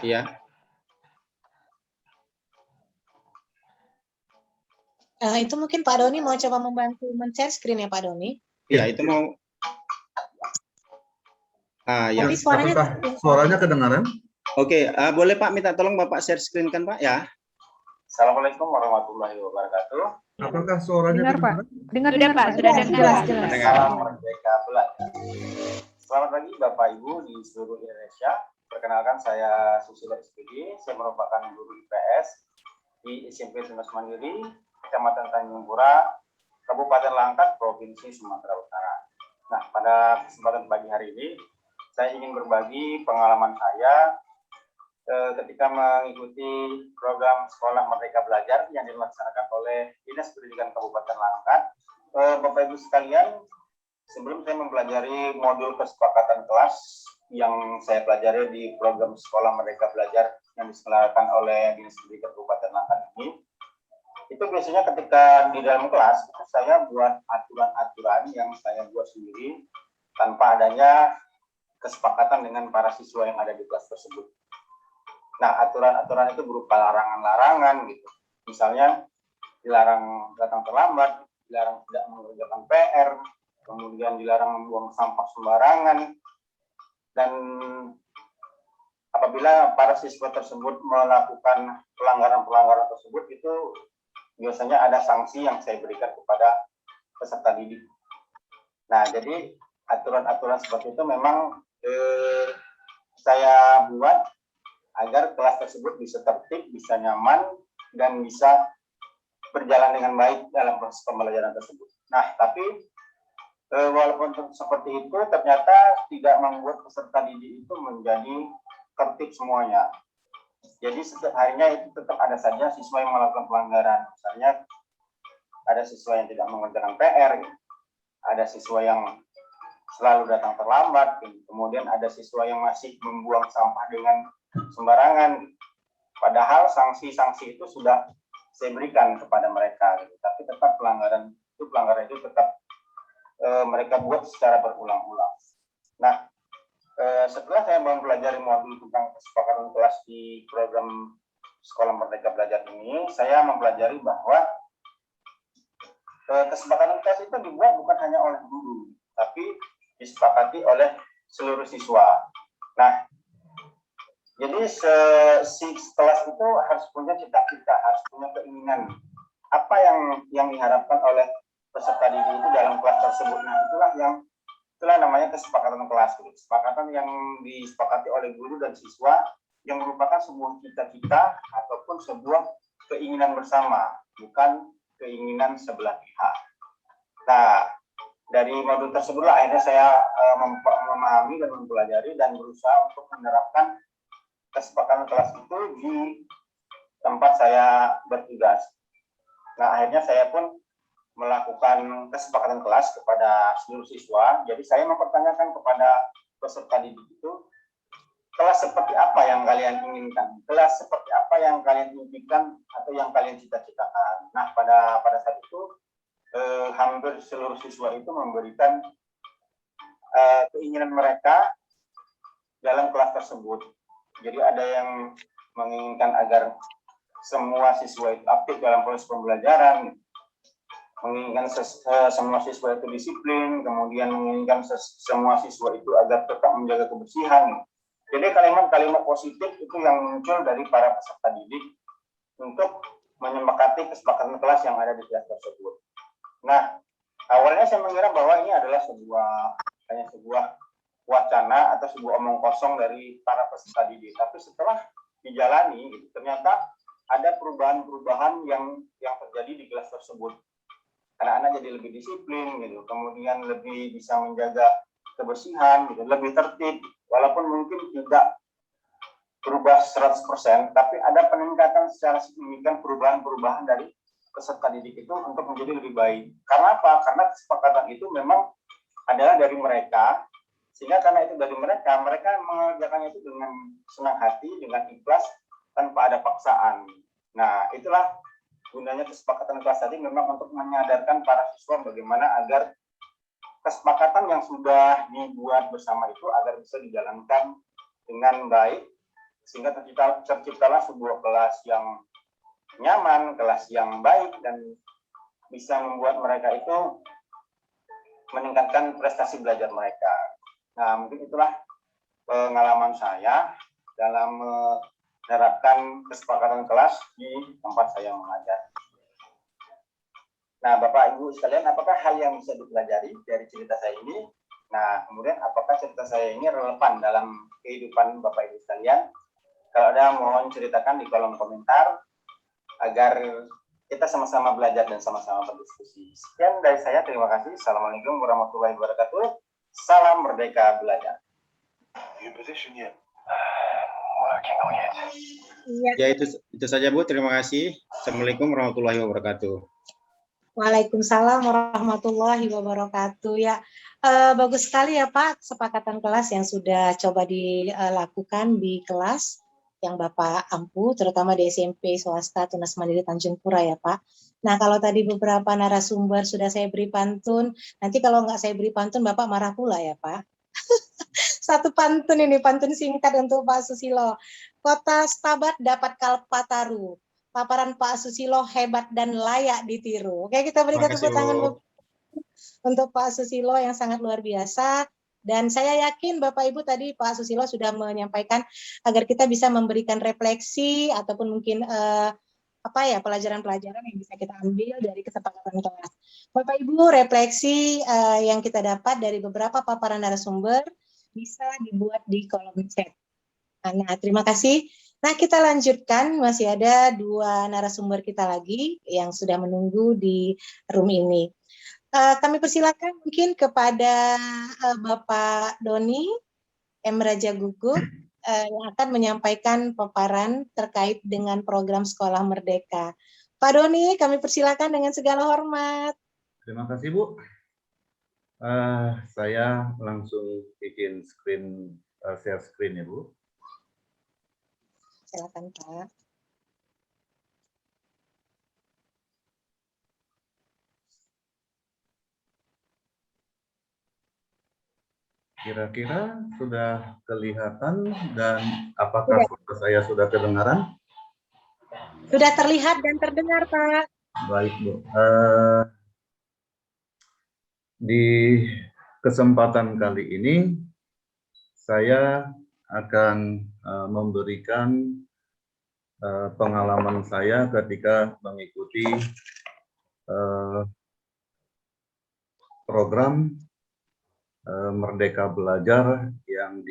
Ya. Itu mungkin Pak Doni mau coba membantu men-share screen ya Pak Doni? Ya, itu mau. Ya. Tapi suaranya kedengaran? Oke, boleh Pak minta tolong Bapak share screen kan Pak ya? Assalamualaikum warahmatullahi wabarakatuh. Apakah suaranya Dengar Pak? kedengaran? Dengar Pak, sudah jelas. Salam Merdeka Belajar. Selamat pagi Bapak Ibu di seluruh Indonesia. Perkenalkan saya Susilo SPD, saya merupakan guru IPS di SMP Tunas Mandiri, Kecamatan Tanjung Pura, Kabupaten Langkat, Provinsi Sumatera Utara. Nah, pada kesempatan pagi hari ini, saya ingin berbagi pengalaman saya ketika mengikuti program Sekolah Merdeka Belajar yang dilaksanakan oleh Dinas Pendidikan Kabupaten Langkat. Bapak Ibu sekalian, sebelum saya mempelajari modul kesepakatan kelas yang saya pelajari di program Sekolah Merdeka Belajar yang diselenggarakan oleh Dinas Pendidikan Kabupaten Langkat ini, itu biasanya ketika di dalam kelas itu saya buat aturan-aturan yang saya buat sendiri tanpa adanya kesepakatan dengan para siswa yang ada di kelas tersebut. Nah, aturan-aturan itu berupa larangan-larangan gitu. Misalnya dilarang datang terlambat, dilarang tidak mengerjakan PR, kemudian dilarang membuang sampah sembarangan, dan apabila para siswa tersebut melakukan pelanggaran-pelanggaran tersebut, itu biasanya ada sanksi yang saya berikan kepada peserta didik. Nah, jadi aturan-aturan seperti itu memang saya buat agar kelas tersebut bisa tertib, bisa nyaman, dan bisa berjalan dengan baik dalam proses pembelajaran tersebut. Nah, tapi walaupun seperti itu, ternyata tidak membuat peserta didik itu menjadi tertib semuanya. Jadi setiap harinya itu tetap ada saja siswa yang melakukan pelanggaran. Misalnya ada siswa yang tidak mengerjakan PR, ada siswa yang selalu datang terlambat, kemudian ada siswa yang masih membuang sampah dengan sembarangan. Padahal sanksi-sanksi itu sudah saya berikan kepada mereka, tapi tetap pelanggaran itu tetap mereka buat secara berulang-ulang. Nah, setelah saya mempelajari modul tentang kesepakatan kelas di program Sekolah Merdeka Belajar ini, saya mempelajari bahwa kesepakatan kelas itu dibuat bukan hanya oleh guru, tapi disepakati oleh seluruh siswa. Nah, jadi si kelas itu harus punya cita-cita, harus punya keinginan. Apa yang diharapkan oleh peserta didik itu dalam kelas tersebut. Nah, itulah namanya kesepakatan kelas. Kesepakatan yang disepakati oleh guru dan siswa yang merupakan sebuah cita-cita ataupun sebuah keinginan bersama, bukan keinginan sebelah pihak. Nah, dari modul tersebutlah akhirnya saya memahami dan mempelajari dan berusaha untuk menerapkan kesepakatan kelas itu di tempat saya bertugas. Nah, akhirnya saya pun melakukan kesepakatan kelas kepada seluruh siswa. Jadi saya mempertanyakan kepada peserta didik itu, kelas seperti apa yang kalian inginkan? Kelas seperti apa yang kalian impikan atau yang kalian cita-citakan? Nah, pada saat itu hampir seluruh siswa itu memberikan keinginan mereka dalam kelas tersebut. Jadi ada yang menginginkan agar semua siswa itu aktif dalam proses pembelajaran, menginginkan semua siswa itu disiplin, kemudian menginginkan semua siswa itu agar tetap menjaga kebersihan. Jadi kalimat-kalimat positif itu yang muncul dari para peserta didik untuk menyepakati kesepakatan kelas yang ada di kelas tersebut. Nah, awalnya saya mengira bahwa ini adalah hanya sebuah wacana atau sebuah omong kosong dari para peserta didik. Tapi setelah dijalani, ternyata ada perubahan-perubahan yang terjadi di kelas tersebut. Anak-anak jadi lebih disiplin, gitu. Kemudian lebih bisa menjaga kebersihan, gitu. Lebih tertib, walaupun mungkin tidak berubah 100%, tapi ada peningkatan secara signifikan perubahan-perubahan dari peserta didik itu untuk menjadi lebih baik. Karena apa? Karena kesepakatan itu memang adalah dari mereka, sehingga karena itu dari mereka mengerjakannya itu dengan senang hati, dengan ikhlas, tanpa ada paksaan. Nah, itulah gunanya kesepakatan kelas tadi, memang untuk menyadarkan para siswa bagaimana agar kesepakatan yang sudah dibuat bersama itu agar bisa dijalankan dengan baik, sehingga terciptalah sebuah kelas yang nyaman, kelas yang baik, dan bisa membuat mereka itu meningkatkan prestasi belajar mereka. Nah, mungkin itulah pengalaman saya dalam menerapkan kesepakatan kelas di tempat saya mengajar. Nah, Bapak Ibu sekalian, apakah hal yang bisa dipelajari dari cerita saya ini? Nah, kemudian apakah cerita saya ini relevan dalam kehidupan Bapak Ibu sekalian? Kalau ada, mohon ceritakan di kolom komentar agar kita sama-sama belajar dan sama-sama berdiskusi. Sekian dari saya, terima kasih. Assalamualaikum warahmatullahi wabarakatuh. Salam Merdeka Belajar. Ya, itu saja Bu, terima kasih. Assalamualaikum warahmatullahi wabarakatuh. Waalaikumsalam warahmatullahi wabarakatuh. Ya, bagus sekali ya Pak, kesepakatan kelas yang sudah coba dilakukan di kelas yang Bapak ampu, terutama di SMP swasta Tunas Mandiri Tanjung Pura ya Pak. Nah, kalau tadi beberapa narasumber sudah saya beri pantun, nanti kalau nggak saya beri pantun Bapak marah pula ya Pak. Satu pantun ini, pantun singkat untuk Pak Susilo. Kota Stabat dapat Kalpataru. Paparan Pak Susilo hebat dan layak ditiru. Oke, kita berikan tepuk tangan untuk Pak Susilo yang sangat luar biasa. Dan saya yakin Bapak Ibu tadi Pak Susilo sudah menyampaikan agar kita bisa memberikan refleksi ataupun mungkin pelajaran-pelajaran yang bisa kita ambil dari kesepakatan kelas. Bapak Ibu, refleksi yang kita dapat dari beberapa paparan narasumber bisa dibuat di kolom chat. Nah, terima kasih. Nah, kita lanjutkan, masih ada 2 narasumber kita lagi yang sudah menunggu di room ini. Kami persilakan mungkin kepada Bapak Doni M. Raja Gugup yang akan menyampaikan paparan terkait dengan program Sekolah Merdeka. Pak Doni, kami persilakan dengan segala hormat. Terima kasih Bu. Saya langsung bikin share screen ya Bu. Silakan Pak. Kira-kira sudah kelihatan dan apakah suara saya sudah kedengaran? Sudah terlihat dan terdengar Pak. Baik Bu. Di kesempatan kali ini saya akan memberikan pengalaman saya ketika mengikuti program Merdeka Belajar yang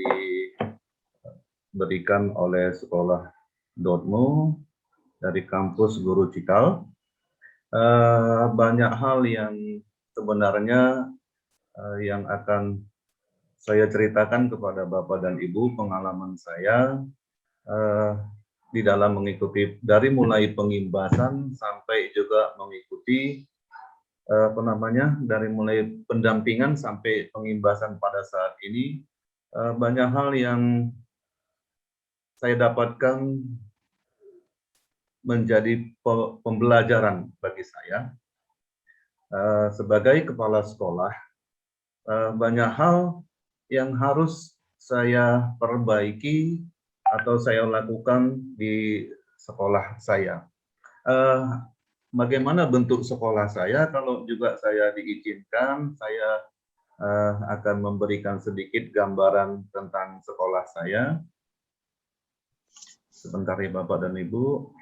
diberikan oleh Sekolah Dotmu dari kampus Guru Cikal. Banyak hal yang sebenarnya yang akan saya ceritakan kepada Bapak dan Ibu, pengalaman saya di dalam mengikuti dari mulai pengimbasan sampai juga mengikuti dari mulai pendampingan sampai pengimbasan pada saat ini. Banyak hal yang saya dapatkan menjadi pembelajaran bagi saya. Sebagai kepala sekolah, banyak hal yang harus saya perbaiki atau saya lakukan di sekolah saya. Bagaimana bentuk sekolah saya? Kalau juga saya diizinkan, saya akan memberikan sedikit gambaran tentang sekolah saya. Sebentar ya Bapak dan Ibu.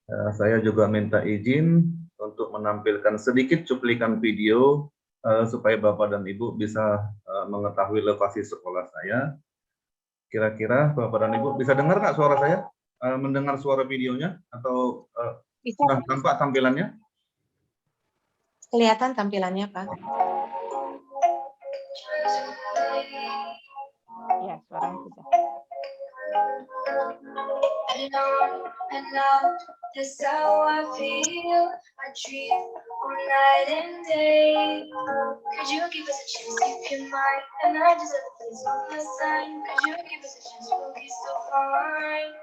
Saya juga minta izin untuk menampilkan sedikit cuplikan video supaya Bapak dan Ibu bisa mengetahui lokasi sekolah saya. Kira-kira Bapak dan Ibu bisa dengar nggak suara saya? Mendengar suara videonya atau sudah tampak tampilannya? Kelihatan tampilannya, Pak. Ya, suaranya sudah. And now that's how I feel. I dream all night and day. Could you give us a chance, if you mind? And I just have a place one last time. Could you give us a chance, we'll be so fine.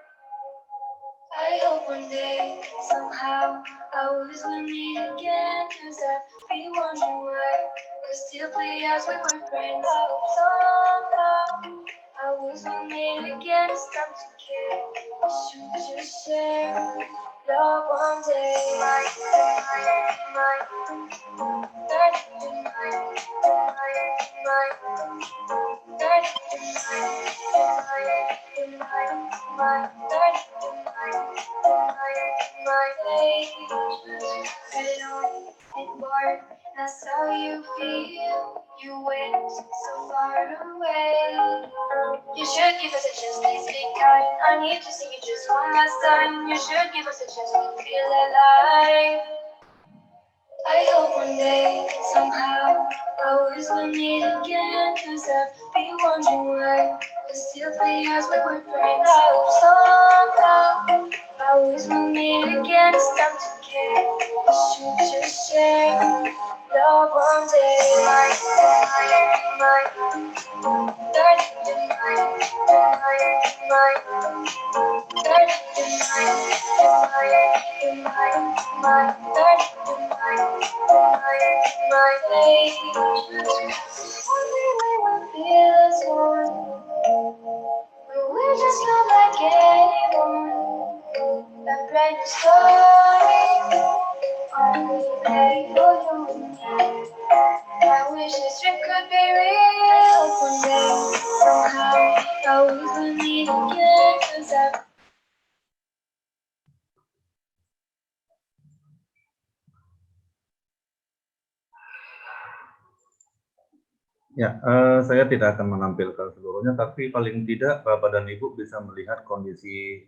I hope one day, somehow, ours will meet again. Cause I've been wondering why we still play as we were friends. I hope somehow ours will meet again. It's time to care. We should just share love one day. That's how you feel. You went so far away. You should give us a chance, please be kind. I need to see you just one last time. You should give us a chance, we'll feel alive. I hope one day, somehow, ours will meet again. Cause I've been wondering why we still play as we were friends. I hope somehow, ours will meet again. It's time to care. We should just share love one day. We're just not like anyone. A brand new story. Only made for you and me. I wish this trip could be real. One day, somehow, I will meet again. Cause I've Ya, saya tidak akan menampilkan seluruhnya, tapi paling tidak Bapak dan Ibu bisa melihat kondisi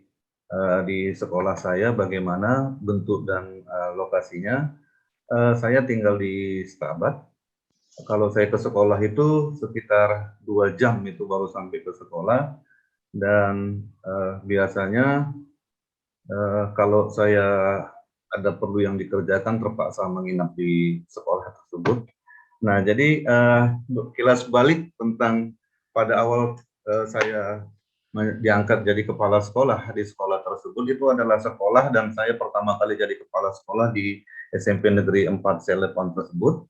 di sekolah saya, bagaimana bentuk dan lokasinya. Saya tinggal di Stabat. Kalau saya ke sekolah itu sekitar 2 jam itu baru sampai ke sekolah. Dan biasanya kalau saya ada perlu yang dikerjakan terpaksa menginap di sekolah tersebut. Nah, jadi kilas balik tentang pada awal saya diangkat jadi kepala sekolah di sekolah tersebut, itu adalah sekolah dan saya pertama kali jadi kepala sekolah di SMP Negeri 4 Cilegon tersebut.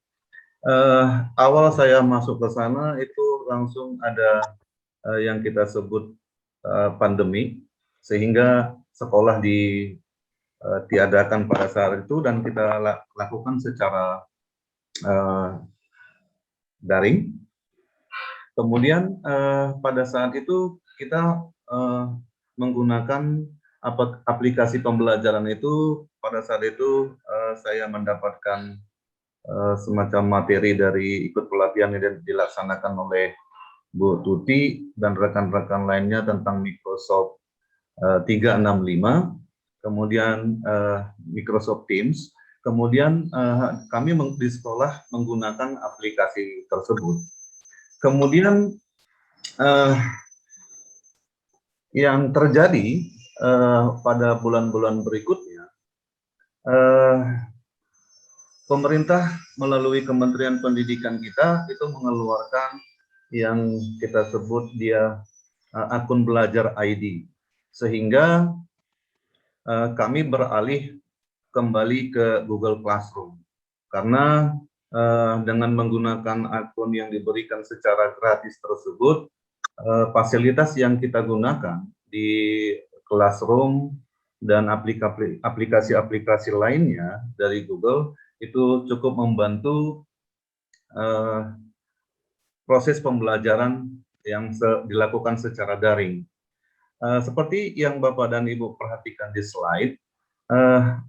Awal saya masuk ke sana itu langsung ada yang kita sebut pandemi, sehingga sekolah ditiadakan pada saat itu dan kita lakukan secara daring. Kemudian pada saat itu kita menggunakan aplikasi pembelajaran itu. Pada saat itu saya mendapatkan semacam materi dari ikut pelatihan yang dilaksanakan oleh Bu Tuti dan rekan-rekan lainnya tentang Microsoft 365, kemudian Microsoft Teams. Kemudian kami di sekolah menggunakan aplikasi tersebut. Kemudian yang terjadi pada bulan-bulan berikutnya, pemerintah melalui Kementerian Pendidikan kita itu mengeluarkan yang kita sebut dia akun belajar ID, sehingga kami beralih kembali ke Google Classroom, karena dengan menggunakan akun yang diberikan secara gratis tersebut, fasilitas yang kita gunakan di Classroom dan aplikasi-aplikasi lainnya dari Google itu cukup membantu proses pembelajaran yang dilakukan secara daring. Seperti yang Bapak dan Ibu perhatikan di slide,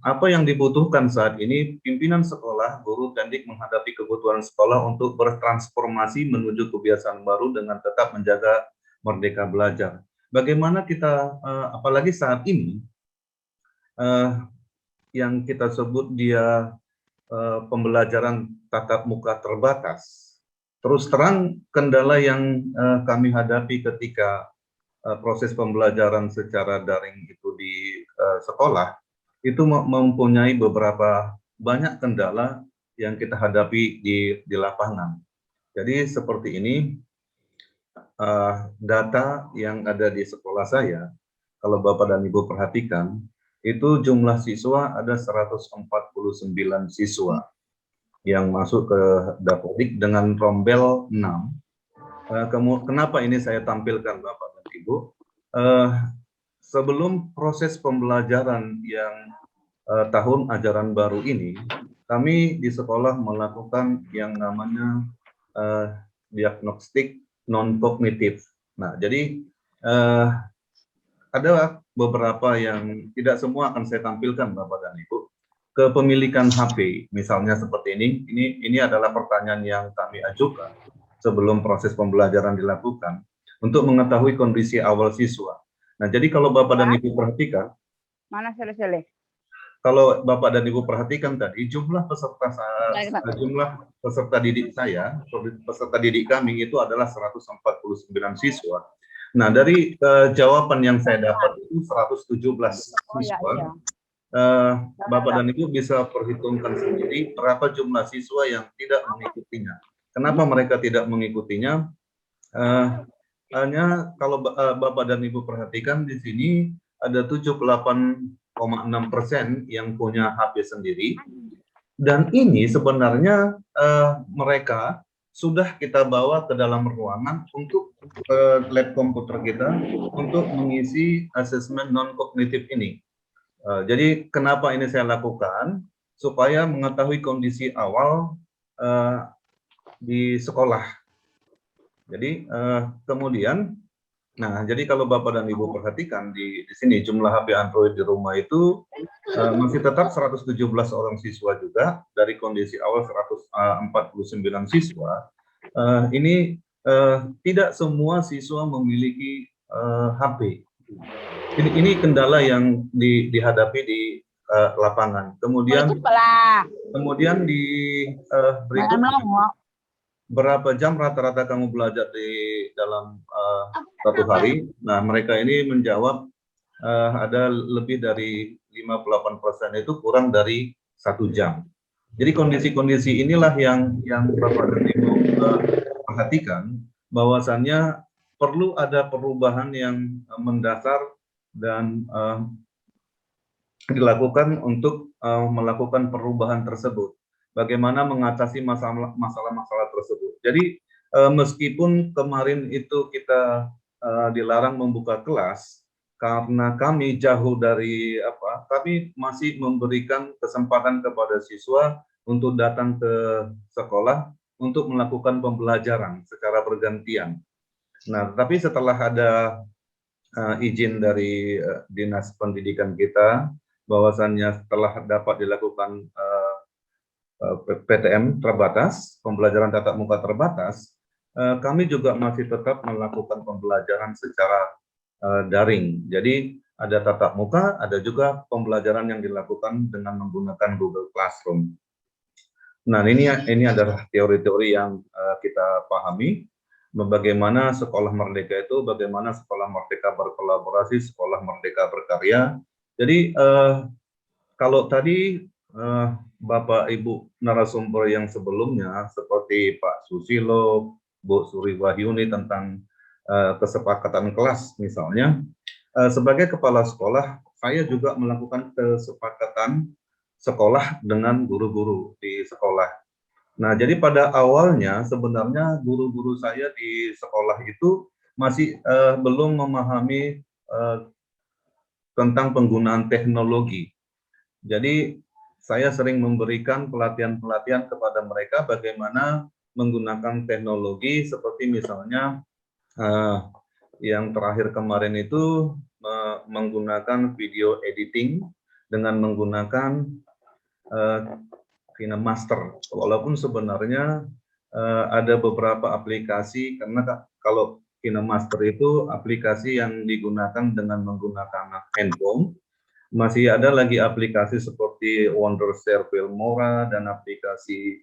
apa yang dibutuhkan saat ini pimpinan sekolah, guru, pendidik menghadapi kebutuhan sekolah untuk bertransformasi menuju kebiasaan baru dengan tetap menjaga merdeka belajar. Bagaimana kita, apalagi saat ini, yang kita sebut dia pembelajaran tatap muka terbatas. Terus terang kendala yang kami hadapi ketika proses pembelajaran secara daring itu di sekolah itu mempunyai beberapa banyak kendala yang kita hadapi di lapangan. Jadi seperti ini, data yang ada di sekolah saya, kalau Bapak dan Ibu perhatikan, itu jumlah siswa ada 149 siswa yang masuk ke Dapodik dengan rombel 6. Kenapa ini saya tampilkan Bapak dan Ibu? Sebelum proses pembelajaran yang tahun ajaran baru ini, kami di sekolah melakukan yang namanya diagnostik non-kognitif. Nah, jadi ada beberapa yang tidak semua akan saya tampilkan Bapak dan Ibu. Kepemilikan HP, misalnya seperti ini adalah pertanyaan yang kami ajukan sebelum proses pembelajaran dilakukan untuk mengetahui kondisi awal siswa. Nah, jadi kalau Bapak dan Ibu perhatikan, Mana sele-sele? kalau Bapak dan Ibu perhatikan tadi, jumlah peserta didik saya, peserta didik kami itu adalah 149 siswa. Nah, dari jawaban yang saya dapat itu 117 siswa. Bapak dan Ibu bisa perhitungkan sendiri berapa jumlah siswa yang tidak mengikutinya. Kenapa mereka tidak mengikutinya? Hanya kalau Bapak dan Ibu perhatikan di sini ada 78,6% yang punya HP sendiri. Dan ini sebenarnya mereka sudah kita bawa ke dalam ruangan untuk lab komputer kita untuk mengisi asesmen non-kognitif ini. Jadi kenapa ini saya lakukan? Supaya mengetahui kondisi awal di sekolah. Jadi kemudian, nah jadi kalau Bapak dan Ibu perhatikan di sini jumlah HP Android di rumah itu masih tetap 117 orang siswa juga dari kondisi awal 149 siswa. Ini tidak semua siswa memiliki HP. Ini kendala yang dihadapi di lapangan. Kemudian di berikutnya, berapa jam rata-rata kamu belajar di dalam satu hari? Nah, mereka ini menjawab ada lebih dari 58% itu kurang dari 1 jam. Jadi kondisi-kondisi inilah yang Bapak dan Ibu perhatikan, bahwasannya perlu ada perubahan yang mendasar dan dilakukan untuk melakukan perubahan tersebut. Bagaimana mengatasi masalah-masalah tersebut. Jadi meskipun kemarin itu kita dilarang membuka kelas karena kami jauh dari kami masih memberikan kesempatan kepada siswa untuk datang ke sekolah untuk melakukan pembelajaran secara bergantian. Nah, tapi setelah ada izin dari Dinas Pendidikan kita, bahwasannya setelah dapat dilakukan PTM terbatas, pembelajaran tatap muka terbatas, kami juga masih tetap melakukan pembelajaran secara daring. Jadi ada tatap muka, ada juga pembelajaran yang dilakukan dengan menggunakan Google Classroom. Nah, ini adalah teori-teori yang kita pahami, bagaimana sekolah merdeka itu, bagaimana sekolah merdeka berkolaborasi, sekolah merdeka berkarya. Jadi kalau tadi Bapak Ibu narasumber yang sebelumnya seperti Pak Susilo, Bu Suri Wahyuni tentang kesepakatan kelas misalnya, sebagai kepala sekolah saya juga melakukan kesepakatan sekolah dengan guru-guru di sekolah. Nah, jadi pada awalnya sebenarnya guru-guru saya di sekolah itu masih belum memahami tentang penggunaan teknologi. Jadi saya sering memberikan pelatihan-pelatihan kepada mereka bagaimana menggunakan teknologi, seperti misalnya yang terakhir kemarin itu menggunakan video editing dengan menggunakan KineMaster. Walaupun sebenarnya ada beberapa aplikasi, karena kalau KineMaster itu aplikasi yang digunakan dengan menggunakan handphone. Masih ada lagi aplikasi seperti Wondershare Filmora dan aplikasi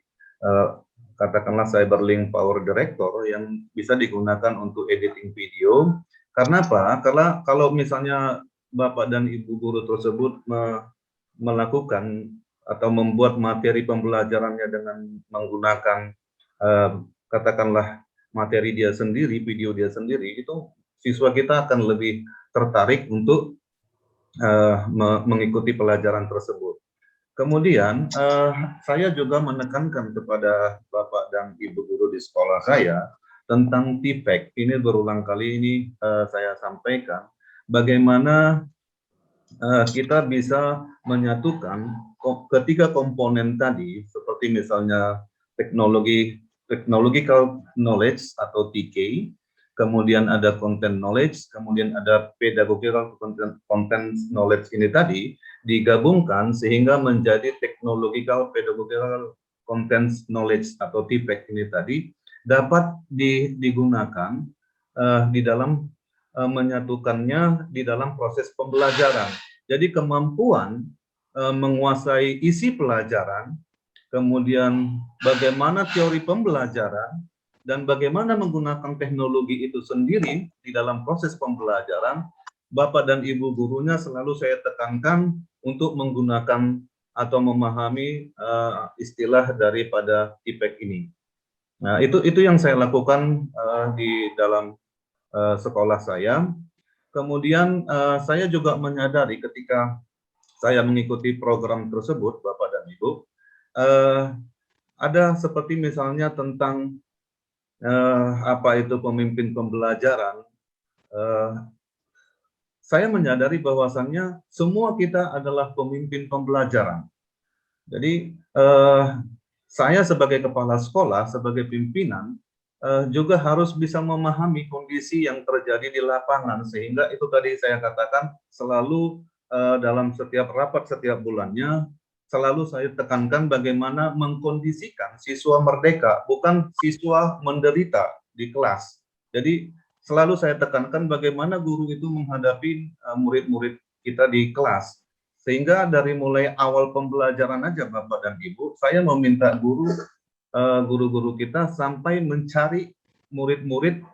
katakanlah Cyberlink Power Director yang bisa digunakan untuk editing video. Karena apa? Karena kalau misalnya Bapak dan Ibu guru tersebut melakukan atau membuat materi pembelajarannya dengan menggunakan katakanlah materi dia sendiri, video dia sendiri, itu siswa kita akan lebih tertarik untuk mengikuti pelajaran tersebut. Kemudian saya juga menekankan kepada Bapak dan Ibu guru di sekolah saya tentang TPEC. Ini berulang kali ini saya sampaikan bagaimana kita bisa menyatukan ketiga komponen tadi, seperti misalnya technological knowledge atau TK, kemudian ada content knowledge, kemudian ada pedagogical content knowledge ini tadi digabungkan sehingga menjadi technological pedagogical content knowledge atau TPEC ini tadi dapat digunakan di dalam menyatukannya di dalam proses pembelajaran. Jadi kemampuan menguasai isi pelajaran, kemudian bagaimana teori pembelajaran, dan bagaimana menggunakan teknologi itu sendiri di dalam proses pembelajaran, Bapak dan Ibu gurunya selalu saya tekankan untuk menggunakan atau memahami istilah daripada TPEC ini. Nah, itu yang saya lakukan di dalam sekolah saya. Kemudian saya juga menyadari ketika saya mengikuti program tersebut, Bapak dan Ibu, ada seperti misalnya tentang apa itu pemimpin pembelajaran. Saya menyadari bahwasannya semua kita adalah pemimpin pembelajaran. Jadi saya sebagai kepala sekolah, sebagai pimpinan, juga harus bisa memahami kondisi yang terjadi di lapangan, sehingga itu tadi saya katakan selalu dalam setiap rapat setiap bulannya, selalu saya tekankan bagaimana mengkondisikan siswa merdeka, bukan siswa menderita di kelas. Jadi selalu saya tekankan bagaimana guru itu menghadapi murid-murid kita di kelas. Sehingga dari mulai awal pembelajaran aja Bapak dan Ibu, saya meminta guru-guru kita sampai mencari murid-murid,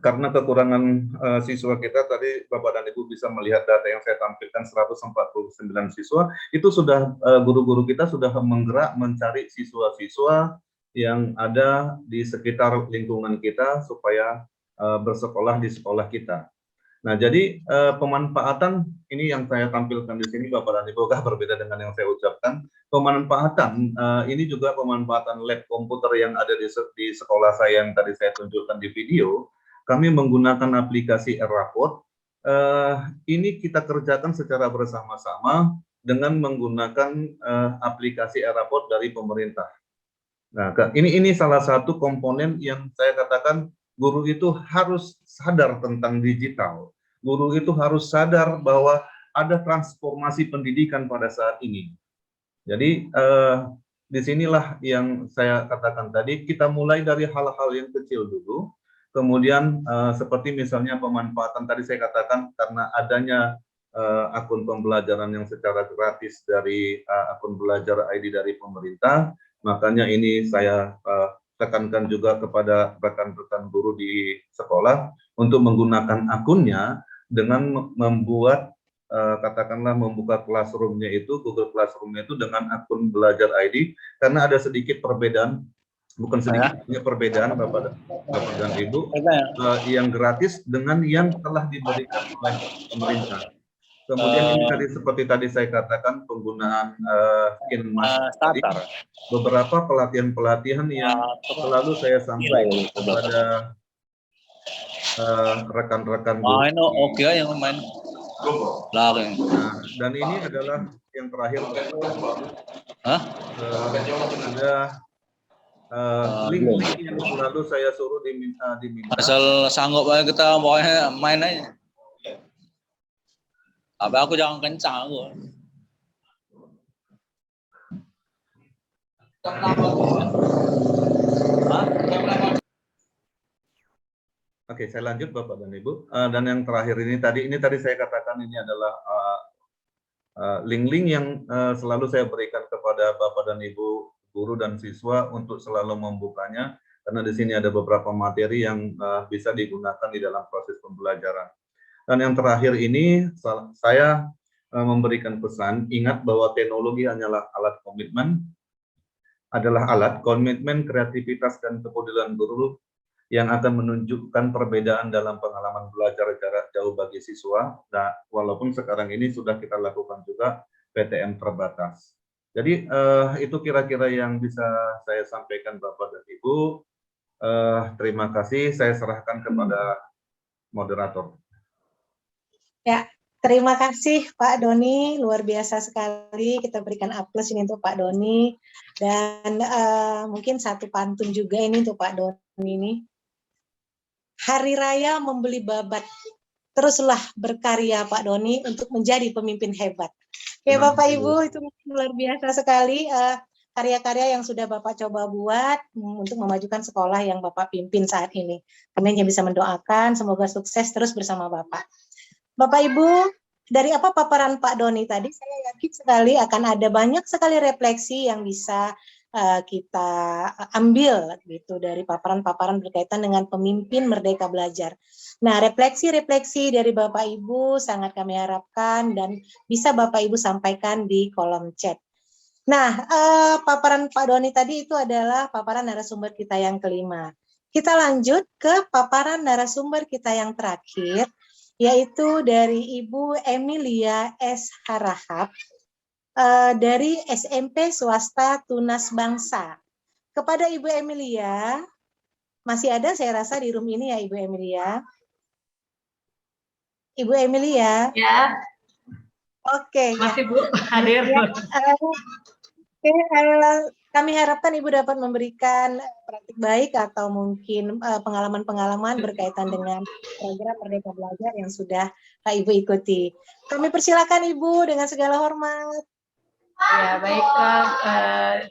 karena kekurangan siswa kita tadi Bapak dan Ibu bisa melihat data yang saya tampilkan 149 siswa, itu sudah guru-guru kita sudah menggerak mencari siswa-siswa yang ada di sekitar lingkungan kita supaya bersekolah di sekolah kita. Nah, jadi pemanfaatan ini yang saya tampilkan di sini Bapak dan Ibu berbeda dengan yang saya ucapkan. Pemanfaatan ini juga pemanfaatan lab komputer yang ada di sekolah saya yang tadi saya tunjukkan di video. Kami menggunakan aplikasi Erraport. Ini kita kerjakan secara bersama-sama dengan menggunakan aplikasi Erraport dari pemerintah. Nah, ini salah satu komponen yang saya katakan guru itu harus sadar tentang digital. Guru itu harus sadar bahwa ada transformasi pendidikan pada saat ini. Jadi disinilah yang saya katakan tadi, kita mulai dari hal-hal yang kecil dulu. Kemudian seperti misalnya pemanfaatan tadi saya katakan karena adanya akun pembelajaran yang secara gratis dari akun belajar ID dari pemerintah, makanya ini saya tekankan juga kepada rekan-rekan guru di sekolah untuk menggunakan akunnya dengan membuat katakanlah membuka classroom-nya itu, Google Classroom-nya itu dengan akun belajar ID, karena ada sedikit perbedaan. Bukan sedikit perbedaan Bapak dan Ibu yang gratis dengan yang telah diberikan oleh pemerintah. Kemudian ini tadi seperti tadi saya katakan penggunaan KineMaster, beberapa pelatihan-pelatihan yang selalu saya sampaikan kepada rekan-rekan guru. Nah, dan ini adalah yang terakhir. Ada link-link yang selalu saya suruh diminta. Asal sanggup aja kita pokoknya main aja. Abang aku jangan kencang aku. Oke, saya lanjut Bapak dan Ibu. Dan yang terakhir ini tadi saya katakan ini adalah link-link yang selalu saya berikan kepada Bapak dan Ibu guru dan siswa untuk selalu membukanya, karena di sini ada beberapa materi yang bisa digunakan di dalam proses pembelajaran. Dan yang terakhir ini saya memberikan pesan, ingat bahwa teknologi hanyalah alat komitmen, kreativitas dan kepedulian guru yang akan menunjukkan perbedaan dalam pengalaman belajar jarak jauh bagi siswa. Nah, walaupun sekarang ini sudah kita lakukan juga PTM terbatas. Jadi itu kira-kira yang bisa saya sampaikan Bapak dan Ibu. Terima kasih, saya serahkan kepada moderator. Ya, terima kasih Pak Doni, luar biasa sekali. Kita berikan aplaus ini untuk Pak Doni. Dan mungkin satu pantun juga ini untuk Pak Doni ini. Hari Raya membeli babat, teruslah berkarya Pak Doni untuk menjadi pemimpin hebat. Ya Bapak Ibu, itu luar biasa sekali karya-karya yang sudah Bapak coba buat untuk memajukan sekolah yang Bapak pimpin saat ini. Kami hanya bisa mendoakan semoga sukses terus bersama Bapak. Bapak Ibu, dari apa paparan Pak Doni tadi, saya yakin sekali akan ada banyak sekali refleksi yang bisa kita ambil gitu dari paparan-paparan berkaitan dengan pemimpin Merdeka Belajar. Nah, refleksi-refleksi dari Bapak Ibu sangat kami harapkan dan bisa Bapak Ibu sampaikan di kolom chat. Nah, paparan Pak Doni tadi itu adalah paparan narasumber kita yang kelima. Kita lanjut ke paparan narasumber kita yang terakhir, yaitu dari Ibu Emilia S. Harahap, dari SMP Swasta Tunas Bangsa. Kepada Ibu Emilia, masih ada saya rasa di room ini ya Ibu Emilia. Ibu Emilia. Ya. Oke. Masih Bu, hadir. Kami harapkan Ibu dapat memberikan praktik baik atau mungkin pengalaman-pengalaman berkaitan dengan program Merdeka Belajar yang sudah Ibu ikuti. Kami persilakan Ibu dengan segala hormat. Ya, baik.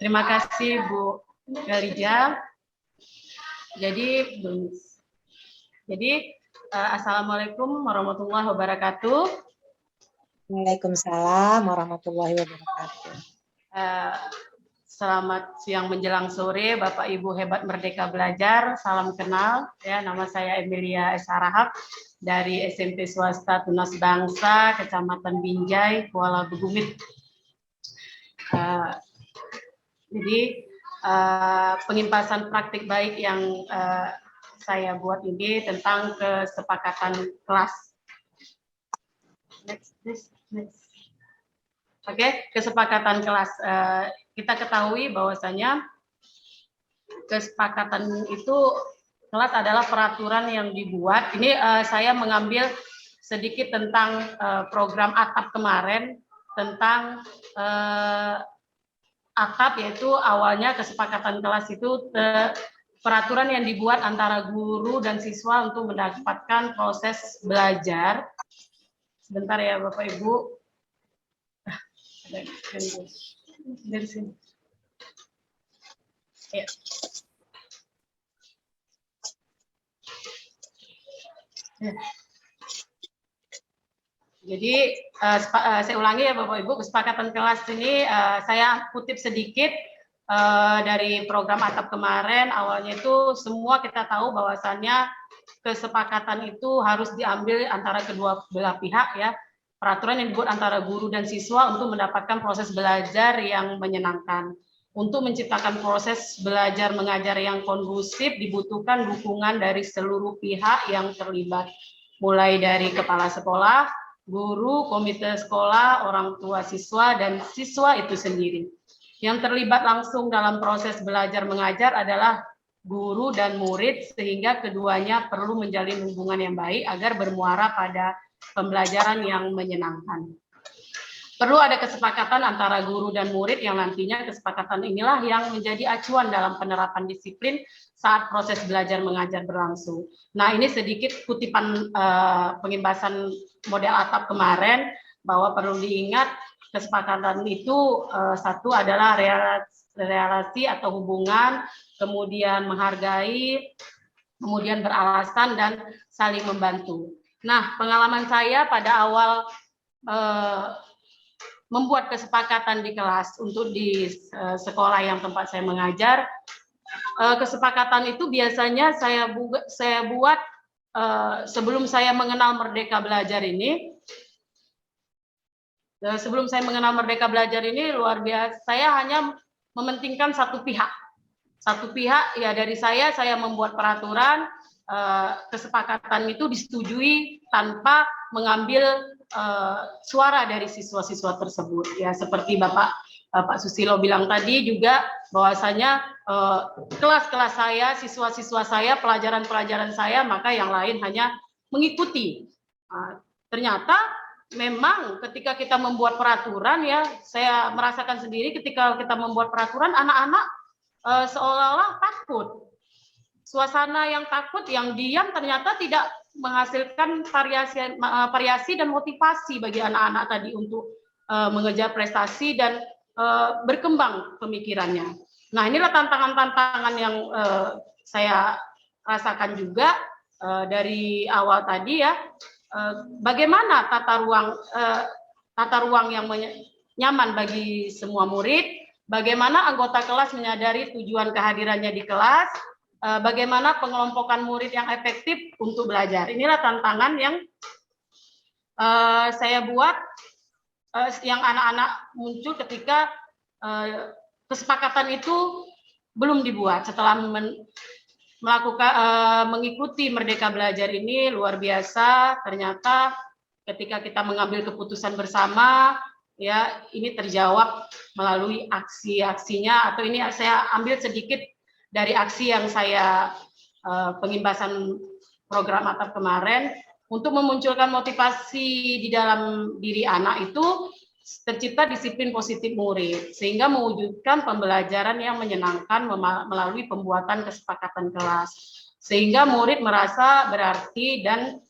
Terima kasih Bu Galija. Jadi, Assalamualaikum warahmatullahi wabarakatuh. Waalaikumsalam warahmatullahi wabarakatuh. Selamat siang menjelang sore, Bapak Ibu hebat Merdeka Belajar. Salam kenal. Ya, nama saya Emilia S. Harahap dari SMP Swasta Tunas Bangsa, Kecamatan Binjai, Kuala Bugumit. Jadi pengimpasan praktik baik yang saya buat ini tentang kesepakatan kelas. Next. Oke, kesepakatan kelas. Kita ketahui bahwasanya kesepakatan itu kelas adalah peraturan yang dibuat. Ini saya mengambil sedikit tentang program ATAP kemarin, tentang ATAP, yaitu awalnya kesepakatan kelas itu peraturan yang dibuat antara guru dan siswa untuk mendapatkan proses belajar. Sebentar ya Bapak Ibu. Dari sini. Ya. Ya. Jadi saya ulangi ya Bapak Ibu, kesepakatan kelas ini saya kutip sedikit dari program ATAP kemarin. Awalnya itu semua kita tahu bahwasannya kesepakatan itu harus diambil antara kedua belah pihak ya. Peraturan yang dibuat antara guru dan siswa untuk mendapatkan proses belajar yang menyenangkan. Untuk menciptakan proses belajar mengajar yang kondusif dibutuhkan dukungan dari seluruh pihak yang terlibat. Mulai dari kepala sekolah, guru, komite sekolah, orang tua siswa, dan siswa itu sendiri. Yang terlibat langsung dalam proses belajar mengajar adalah guru dan murid, sehingga keduanya perlu menjalin hubungan yang baik agar bermuara pada pembelajaran yang menyenangkan. Perlu ada kesepakatan antara guru dan murid yang nantinya kesepakatan inilah yang menjadi acuan dalam penerapan disiplin saat proses belajar mengajar berlangsung. Nah, ini sedikit kutipan pengimbasan model ATAP kemarin. bahwa perlu diingat kesepakatan itu satu adalah relasi atau hubungan, kemudian menghargai, kemudian beralasan dan saling membantu. Nah, pengalaman saya pada awal membuat kesepakatan di kelas untuk di sekolah yang tempat saya mengajar, kesepakatan itu biasanya saya buat sebelum saya mengenal Merdeka Belajar ini. Sebelum saya mengenal Merdeka Belajar ini luar biasa, saya hanya mementingkan satu pihak. Satu pihak, ya dari saya membuat peraturan, kesepakatan itu disetujui tanpa mengambil suara dari siswa-siswa tersebut. Ya seperti Pak Susilo bilang tadi juga bahwasanya kelas-kelas saya, siswa-siswa saya, pelajaran-pelajaran saya, maka yang lain hanya mengikuti. Ternyata memang ketika kita membuat peraturan, ya saya merasakan sendiri ketika kita membuat peraturan, anak-anak seolah-olah takut. Suasana yang takut, yang diam ternyata tidak menghasilkan variasi dan motivasi bagi anak-anak tadi untuk mengejar prestasi dan berkembang pemikirannya. Nah, inilah tantangan-tantangan yang saya rasakan juga dari awal tadi ya. Bagaimana tata ruang yang nyaman bagi semua murid, bagaimana anggota kelas menyadari tujuan kehadirannya di kelas, bagaimana pengelompokan murid yang efektif untuk belajar. Inilah tantangan yang saya buat, yang anak-anak muncul ketika kesepakatan itu belum dibuat. Setelah mengikuti Merdeka Belajar ini luar biasa, ternyata ketika kita mengambil keputusan bersama, ya ini terjawab melalui aksi-aksinya, atau ini saya ambil sedikit dari aksi yang saya pengimbasan program atap kemarin untuk memunculkan motivasi di dalam diri anak itu tercipta disiplin positif murid, sehingga mewujudkan pembelajaran yang menyenangkan melalui pembuatan kesepakatan kelas, sehingga murid merasa berarti dan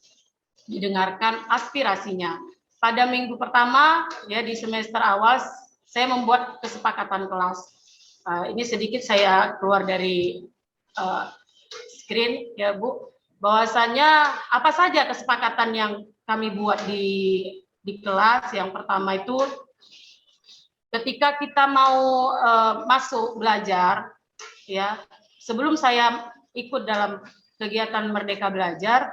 didengarkan aspirasinya. Pada minggu pertama ya di semester awal saya membuat kesepakatan kelas. Ini sedikit saya keluar dari screen ya Bu, bahwasanya apa saja kesepakatan yang kami buat di kelas. Yang pertama itu ketika kita mau masuk belajar ya, sebelum saya ikut dalam kegiatan Merdeka Belajar,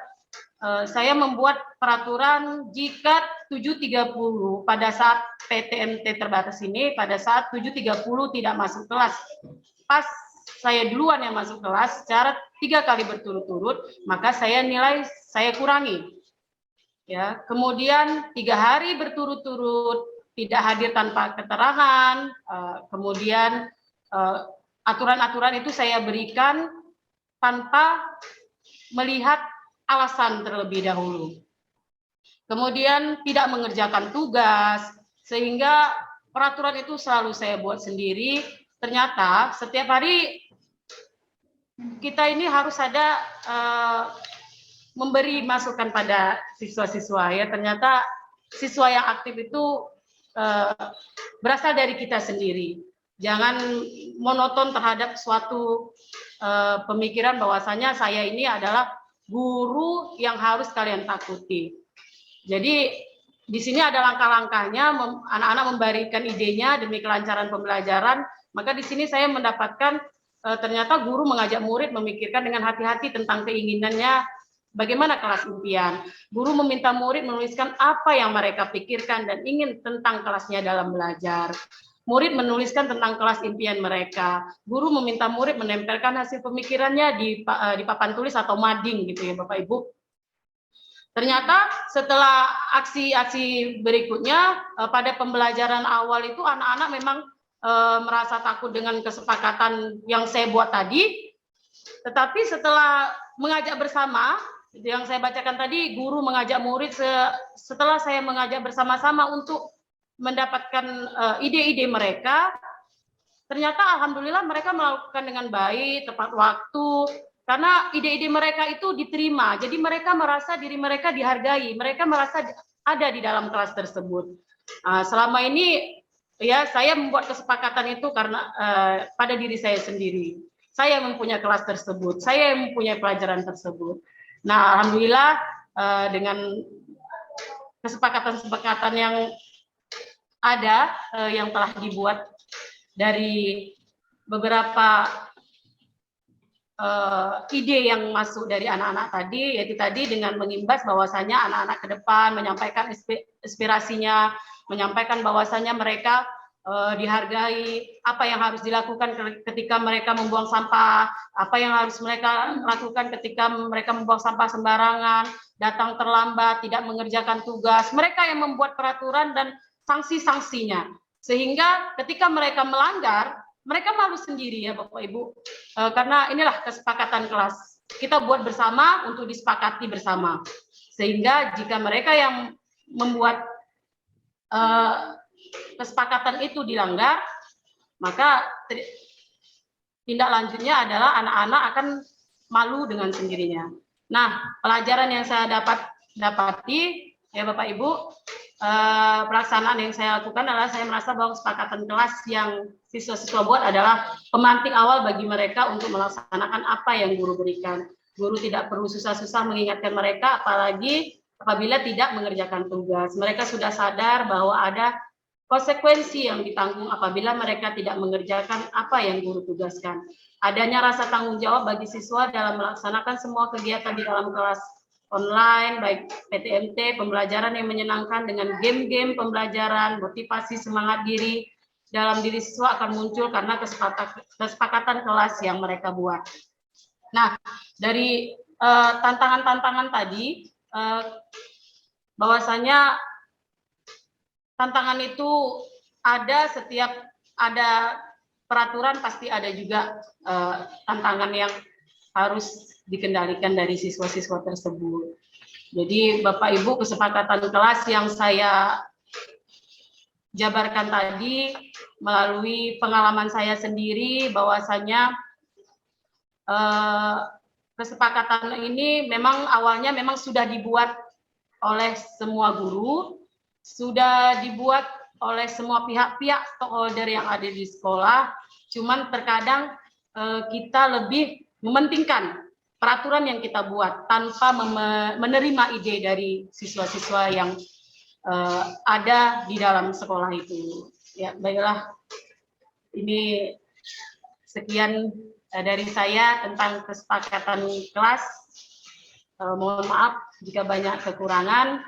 saya membuat peraturan jika 7.30 pada saat PTMT terbatas ini, pada saat 7.30 tidak masuk kelas, pas saya duluan yang masuk kelas secara 3 kali berturut-turut, maka saya nilai saya kurangi. Ya, kemudian 3 hari berturut-turut tidak hadir tanpa keterangan, kemudian aturan-aturan itu saya berikan tanpa melihat alasan terlebih dahulu. Kemudian tidak mengerjakan tugas, sehingga peraturan itu selalu saya buat sendiri. Ternyata setiap hari kita ini harus ada memberi masukan pada siswa-siswa ya. Ternyata siswa yang aktif itu berasal dari kita sendiri. Jangan monoton terhadap suatu pemikiran bahwasanya saya ini adalah guru yang harus kalian takuti. Jadi di sini ada langkah-langkahnya, anak-anak memberikan idenya demi kelancaran pembelajaran. Maka di sini saya mendapatkan ternyata guru mengajak murid memikirkan dengan hati-hati tentang keinginannya bagaimana kelas impian. Guru meminta murid menuliskan apa yang mereka pikirkan dan ingin tentang kelasnya dalam belajar. Murid menuliskan tentang kelas impian mereka. Guru meminta murid menempelkan hasil pemikirannya di papan tulis atau mading gitu ya Bapak Ibu. Ternyata setelah aksi-aksi berikutnya pada pembelajaran awal itu anak-anak memang merasa takut dengan kesepakatan yang saya buat tadi. Tetapi setelah mengajak bersama, yang saya bacakan tadi, guru mengajak murid, setelah saya mengajak bersama-sama untuk mendapatkan ide-ide mereka, ternyata alhamdulillah mereka melakukan dengan baik, tepat waktu, karena ide-ide mereka itu diterima. Jadi mereka merasa diri mereka dihargai, mereka merasa ada di dalam kelas tersebut. Selama ini ya saya membuat kesepakatan itu karena pada diri saya sendiri. Saya mempunyai kelas tersebut, saya mempunyai pelajaran tersebut. Nah, alhamdulillah dengan kesepakatan-kesepakatan yang ada yang telah dibuat dari beberapa ide yang masuk dari anak-anak tadi, yaitu tadi dengan mengimbas bahwasanya anak-anak ke depan menyampaikan inspirasinya, menyampaikan bahwasanya mereka dihargai, apa yang harus dilakukan ketika mereka membuang sampah, apa yang harus mereka lakukan ketika mereka membuang sampah sembarangan, datang terlambat, tidak mengerjakan tugas. Mereka yang membuat peraturan dan sanksi-sanksinya. Sehingga ketika mereka melanggar, mereka malu sendiri ya Bapak Ibu. Karena inilah kesepakatan kelas. Kita buat bersama untuk disepakati bersama. Sehingga jika mereka yang membuat kesepakatan itu dilanggar, maka tindak lanjutnya adalah anak-anak akan malu dengan sendirinya. Nah, pelajaran yang saya dapati ya Bapak Ibu, pelaksanaan yang saya lakukan adalah saya merasa bahwa kesepakatan kelas yang siswa-siswa buat adalah pemantik awal bagi mereka untuk melaksanakan apa yang guru berikan. Guru tidak perlu susah-susah mengingatkan mereka, apalagi apabila tidak mengerjakan tugas. Mereka sudah sadar bahwa ada konsekuensi yang ditanggung apabila mereka tidak mengerjakan apa yang guru tugaskan. Adanya rasa tanggung jawab bagi siswa dalam melaksanakan semua kegiatan di dalam kelas online, baik PTMT, pembelajaran yang menyenangkan dengan game-game pembelajaran, motivasi semangat diri dalam diri siswa akan muncul karena kesepakatan kelas yang mereka buat. Nah, dari tantangan-tantangan tadi, bahwasanya tantangan itu ada setiap ada peraturan pasti ada juga tantangan yang harus dikendalikan dari siswa-siswa tersebut. Jadi Bapak Ibu, kesepakatan kelas yang saya jabarkan tadi melalui pengalaman saya sendiri bahwasanya kesepakatan ini memang awalnya memang sudah dibuat oleh semua guru, sudah dibuat oleh semua pihak-pihak stakeholder yang ada di sekolah, cuman terkadang kita lebih mementingkan peraturan yang kita buat tanpa menerima ide dari siswa-siswa yang ada di dalam sekolah itu. Ya, baiklah, ini sekian dari saya tentang kesepakatan kelas. Mohon maaf jika banyak kekurangan.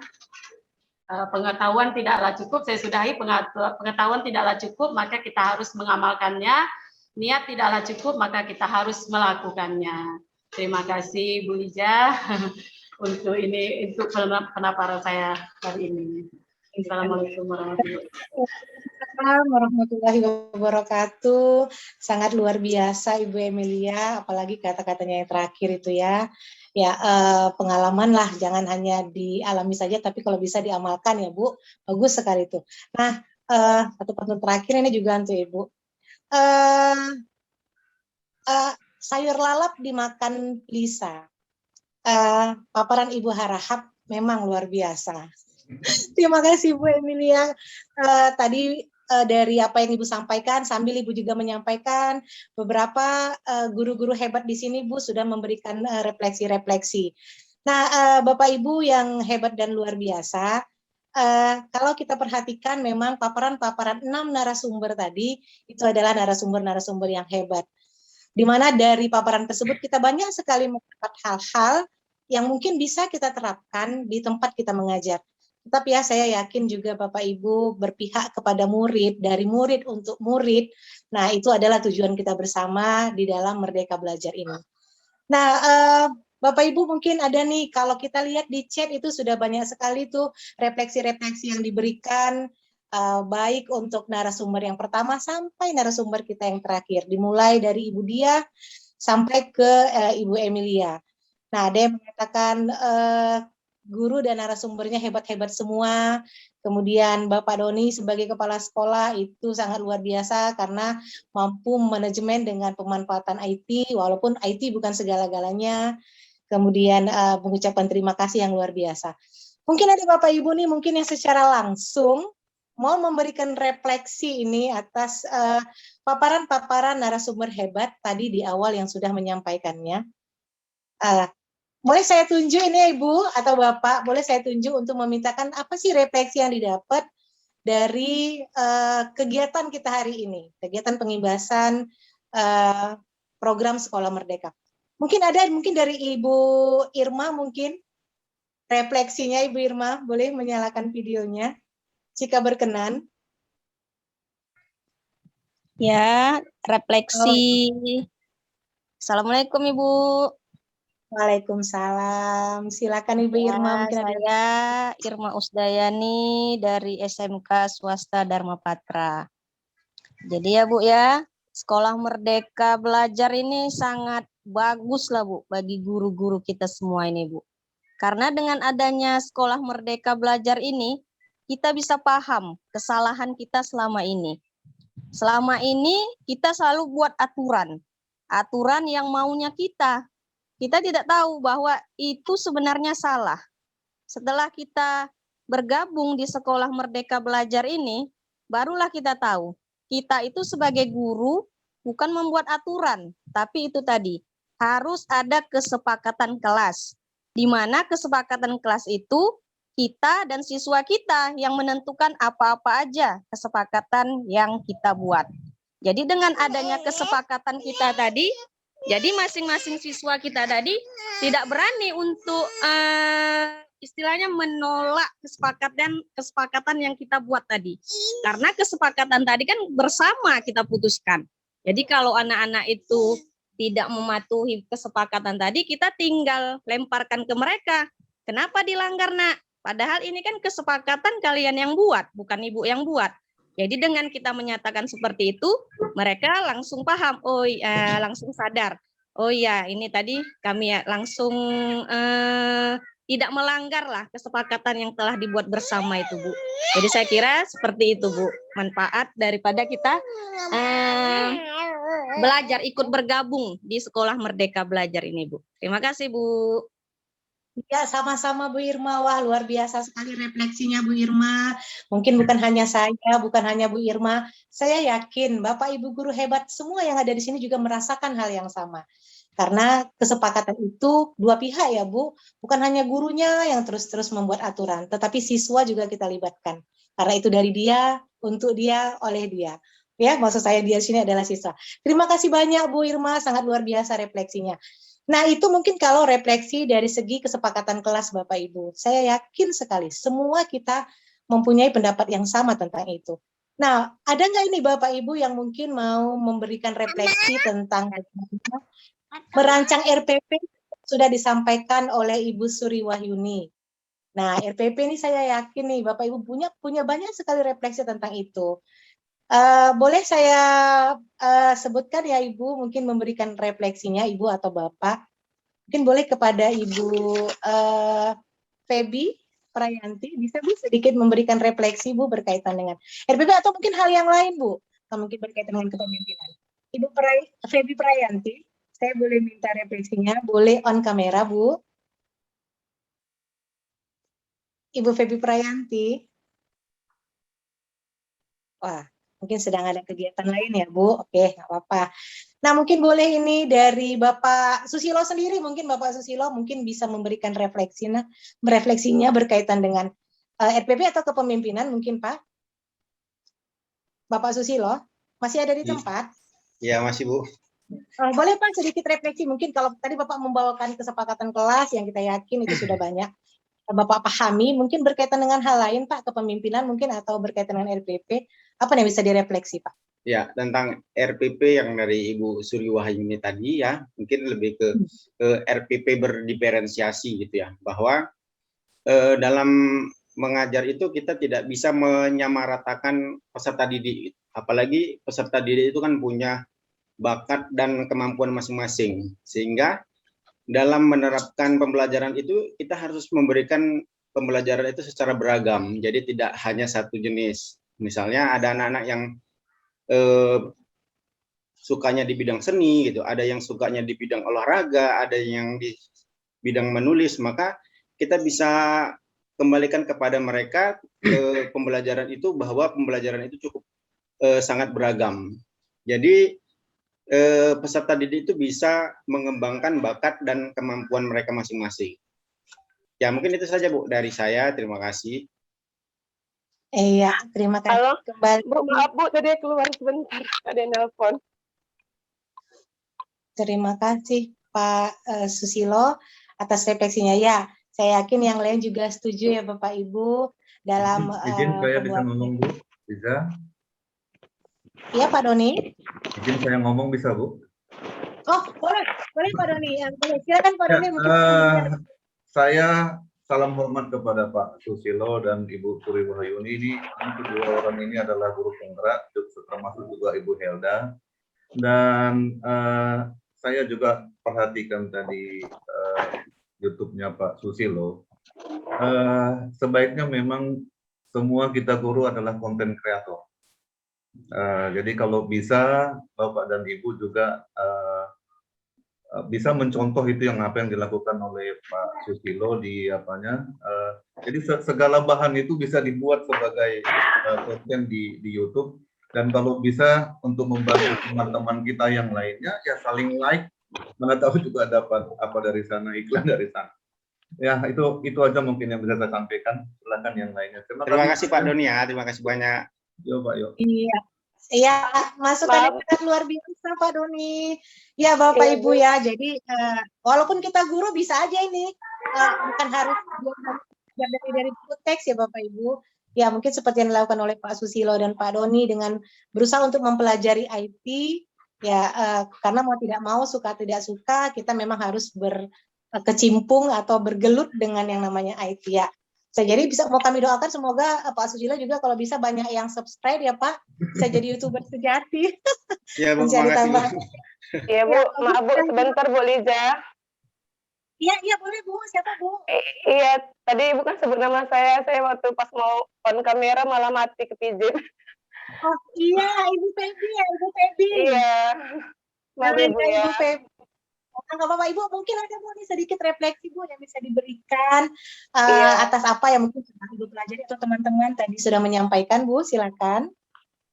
Pengetahuan tidaklah cukup, saya sudahi. Pengetahuan tidaklah cukup, maka kita harus mengamalkannya. Niat tidaklah cukup, maka kita harus melakukannya. Terima kasih Bu Ija untuk pendapat saya hari ini. Assalamualaikum warahmatullahi wabarakatuh. Sangat luar biasa Ibu Emilia, apalagi kata-katanya yang terakhir itu ya. Ya, pengalaman lah, jangan hanya dialami saja, tapi kalau bisa diamalkan ya Bu, bagus sekali itu. Nah, satu pantun terakhir ini juga untuk Ibu. Sayur lalap dimakan Lisa. Paparan Ibu Harahap memang luar biasa. Terima kasih Bu Emilia. Tadi dari apa yang Ibu sampaikan, sambil Ibu juga menyampaikan beberapa guru-guru hebat di sini, Bu, sudah memberikan refleksi-refleksi. Nah, Bapak Ibu yang hebat dan luar biasa, kalau kita perhatikan memang paparan-paparan 6 narasumber tadi, itu adalah narasumber-narasumber yang hebat. Di mana dari paparan tersebut kita banyak sekali mendapat hal-hal yang mungkin bisa kita terapkan di tempat kita mengajar. Tetapi ya saya yakin juga Bapak Ibu berpihak kepada murid, dari murid untuk murid. Nah, itu adalah tujuan kita bersama di dalam Merdeka Belajar ini. Nah, Bapak Ibu mungkin ada nih, kalau kita lihat di chat itu sudah banyak sekali tuh refleksi-refleksi yang diberikan, baik untuk narasumber yang pertama sampai narasumber kita yang terakhir. Dimulai dari Ibu Dia sampai ke Ibu Emilia. Nah, ada yang mengatakan guru dan narasumbernya hebat-hebat semua. Kemudian Bapak Doni sebagai kepala sekolah itu sangat luar biasa karena mampu manajemen dengan pemanfaatan IT, walaupun IT bukan segala-galanya. Kemudian mengucapkan terima kasih yang luar biasa. Mungkin ada Bapak Ibu nih mungkin yang secara langsung mau memberikan refleksi ini atas paparan-paparan narasumber hebat tadi di awal yang sudah menyampaikannya. Boleh saya tunjuk ini ya Ibu atau Bapak, boleh saya tunjuk untuk memintakan apa sih refleksi yang didapat dari kegiatan kita hari ini, kegiatan pengibasan program Sekolah Merdeka. Mungkin dari Ibu Irma mungkin refleksinya. Ibu Irma, boleh menyalakan videonya jika berkenan. Ya, refleksi. Assalamualaikum Ibu. Waalaikumsalam. Silakan Ibu Irma. Mungkin Saya Irma Usdayani dari SMK Swasta Dharma Patra. Jadi ya Bu ya, Sekolah Merdeka Belajar ini sangat bagus lah Bu bagi guru-guru kita semua ini Bu. Karena dengan adanya Sekolah Merdeka Belajar ini, kita bisa paham kesalahan kita selama ini. Selama ini kita selalu buat aturan yang maunya kita. Kita tidak tahu bahwa itu sebenarnya salah. Setelah kita bergabung di Sekolah Merdeka Belajar ini, barulah kita tahu, kita itu sebagai guru bukan membuat aturan, tapi itu tadi, harus ada kesepakatan kelas. Di mana kesepakatan kelas itu, kita dan siswa kita yang menentukan apa-apa aja kesepakatan yang kita buat. Jadi dengan adanya kesepakatan kita tadi, jadi masing-masing siswa kita tadi tidak berani untuk istilahnya menolak kesepakatan yang kita buat tadi. Karena kesepakatan tadi kan bersama kita putuskan. Jadi kalau anak-anak itu tidak mematuhi kesepakatan tadi, kita tinggal lemparkan ke mereka. Kenapa dilanggar, Nak? Padahal ini kan kesepakatan kalian yang buat, bukan Ibu yang buat. Jadi dengan kita menyatakan seperti itu, mereka langsung paham, langsung sadar. Oh ya, ini tadi kami langsung tidak melanggar lah kesepakatan yang telah dibuat bersama itu, Bu. Jadi saya kira seperti itu, Bu. Manfaat daripada kita belajar, ikut bergabung di Sekolah Merdeka Belajar ini, Bu. Terima kasih, Bu. Ya, sama-sama Bu Irma. Wah, luar biasa sekali refleksinya Bu Irma. Mungkin bukan hanya saya, bukan hanya Bu Irma. Saya yakin Bapak Ibu guru hebat semua yang ada di sini juga merasakan hal yang sama. Karena kesepakatan itu dua pihak ya Bu. Bukan hanya gurunya yang terus-terus membuat aturan, tetapi siswa juga kita libatkan. Karena itu dari dia, untuk dia, oleh dia. Ya, maksud saya dia sini adalah siswa. Terima kasih banyak Bu Irma, sangat luar biasa refleksinya. Nah, itu mungkin kalau refleksi dari segi kesepakatan kelas Bapak Ibu. Saya yakin sekali semua kita mempunyai pendapat yang sama tentang itu. Nah, ada nggak ini Bapak Ibu yang mungkin mau memberikan refleksi tentang merancang RPP sudah disampaikan oleh Ibu Suri Wahyuni. Nah, RPP ini saya yakin nih Bapak Ibu punya banyak sekali refleksi tentang itu. Boleh saya sebutkan ya Ibu, mungkin memberikan refleksinya Ibu atau Bapak. Mungkin boleh kepada Ibu Feby Prayanti, bisa Bu sedikit memberikan refleksi Bu berkaitan dengan RPP atau mungkin hal yang lain Bu, atau mungkin berkaitan dengan kepemimpinan. Ibu Feby Prayanti, saya boleh minta refleksinya, boleh on kamera Bu. Ibu Feby Prayanti. Wah, mungkin sedang ada kegiatan lain ya Bu. Oke, nggak apa-apa. Nah, mungkin boleh ini dari Bapak Susilo sendiri, mungkin Bapak Susilo mungkin bisa memberikan refleksinya berkaitan dengan RPP atau kepemimpinan mungkin Pak. Bapak Susilo, masih ada di tempat? Ya, masih Bu. Boleh Pak sedikit refleksi, mungkin kalau tadi Bapak membawakan kesepakatan kelas yang kita yakin itu sudah banyak Bapak pahami, mungkin berkaitan dengan hal lain Pak, kepemimpinan mungkin atau berkaitan dengan RPP, apa yang bisa direfleksi Pak? Ya, tentang RPP yang dari Ibu Suri Wahyuni tadi ya, mungkin lebih ke RPP berdiferensiasi gitu ya, bahwa dalam mengajar itu kita tidak bisa menyamaratakan peserta didik, apalagi peserta didik itu kan punya bakat dan kemampuan masing-masing, sehingga dalam menerapkan pembelajaran itu kita harus memberikan pembelajaran itu secara beragam, jadi tidak hanya satu jenis. Misalnya ada anak-anak yang sukanya di bidang seni gitu, ada yang sukanya di bidang olahraga, ada yang di bidang menulis, maka kita bisa kembalikan kepada mereka pembelajaran itu, bahwa pembelajaran itu cukup sangat beragam. Jadi peserta didik itu bisa mengembangkan bakat dan kemampuan mereka masing-masing. Ya, mungkin itu saja Bu dari saya. Terima kasih. Iya, terima kasih. Halo, Kembali. Bu, maaf Bu, tadi keluar sebentar, ada yang nelpon. Terima kasih Pak Susilo atas refleksinya. Ya, saya yakin yang lain juga setuju ya Bapak Ibu dalam izin saya bisa ngomong Bu, bisa? Iya Pak Doni. Izin saya ngomong bisa Bu? Oh boleh Pak Doni. Silakan Pak Doni. Saya salam hormat kepada Pak Susilo dan Ibu Puri Wahyuni. Ini kedua orang ini adalah guru penggerak, termasuk juga Ibu Helda. Dan saya juga perhatikan tadi YouTube-nya Pak Susilo. Sebaiknya memang semua kita guru adalah konten kreator. Jadi kalau bisa Bapak dan Ibu juga bisa mencontoh itu apa yang dilakukan oleh Pak Susilo di apanya. Jadi segala bahan itu bisa dibuat sebagai konten di YouTube, dan kalau bisa untuk membantu teman-teman kita yang lainnya ya saling like, mana tahu juga dapat apa dari sana, iklan dari sana. Ya itu aja mungkin yang bisa saya sampaikan. Silakan yang lainnya. Terima kasih Pak Doni ya, terima kasih banyak. Yo Pak Yo. Iya. Iya, masukannya luar biasa Pak Doni. Ya Bapak Ibu ya, jadi walaupun kita guru bisa aja ini, bukan harus dari buku teks ya Bapak Ibu. Ya mungkin seperti yang dilakukan oleh Pak Susilo dan Pak Doni dengan berusaha untuk mempelajari IT, ya karena mau tidak mau, suka tidak suka, kita memang harus berkecimpung atau bergelut dengan yang namanya IT ya. Jadi mau kami doakan semoga Pak Susilo juga kalau bisa banyak yang subscribe ya Pak, bisa jadi YouTuber sejati. Ya Bu, makasih. Iya Bu, maaf Bu, sebentar Bu Liza. Iya boleh Bu, siapa Bu? Iya, tadi Ibu kan sebut nama saya waktu pas mau on kamera malah mati kepijit. Oh iya, Ibu Febi ya, Ibu Febi. Iya, maaf Ibu ya. Ibu Febi. Nggak apa-apa Ibu, mungkin ada Bu nih sedikit refleksi Bu yang bisa diberikan atas apa yang mungkin sudah Ibu pelajari atau teman-teman tadi sudah menyampaikan Bu, silakan.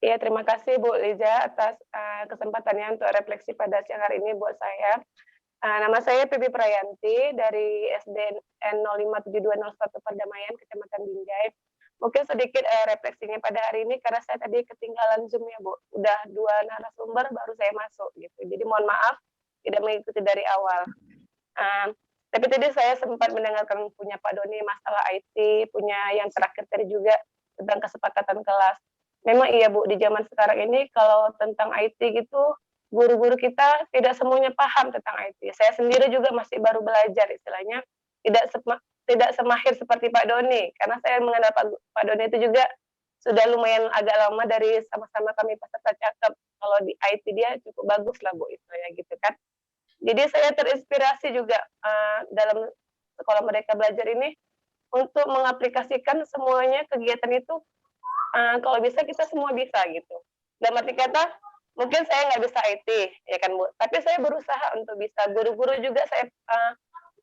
Iya, terima kasih Bu Liza atas kesempatannya untuk refleksi pada siang hari ini buat saya. Nama saya Febi Prayanti dari SDN 057201 Perdamaian, Kecamatan Binjai. Mungkin sedikit refleksinya pada hari ini karena saya tadi ketinggalan Zoom ya Bu. Udah 2 narasumber baru saya masuk gitu. Jadi mohon maaf tidak mengikuti dari awal. Tapi tadi saya sempat mendengarkan punya Pak Doni masalah IT, punya yang terakhir tadi juga tentang kesepakatan kelas. Memang iya Bu, di zaman sekarang ini kalau tentang IT gitu, guru-guru kita tidak semuanya paham tentang IT. Saya sendiri juga masih baru belajar istilahnya, tidak semahir seperti Pak Doni, karena saya mengenal Pak Doni itu juga sudah lumayan agak lama dari sama-sama kami peserta cakep. Kalau di IT dia cukup bagus lah Bu, itu ya gitu kan. Jadi saya terinspirasi juga dalam sekolah Merdeka Belajar ini untuk mengaplikasikan semuanya kegiatan itu. Kalau bisa kita semua bisa gitu. Dan arti kata mungkin saya nggak bisa IT ya kan Bu, tapi saya berusaha untuk bisa. Guru-guru juga saya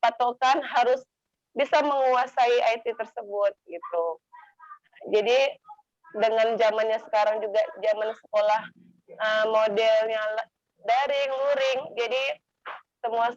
patokan harus bisa menguasai IT tersebut gitu. Jadi dengan zamannya sekarang juga zaman sekolah modelnya daring, luring, jadi semua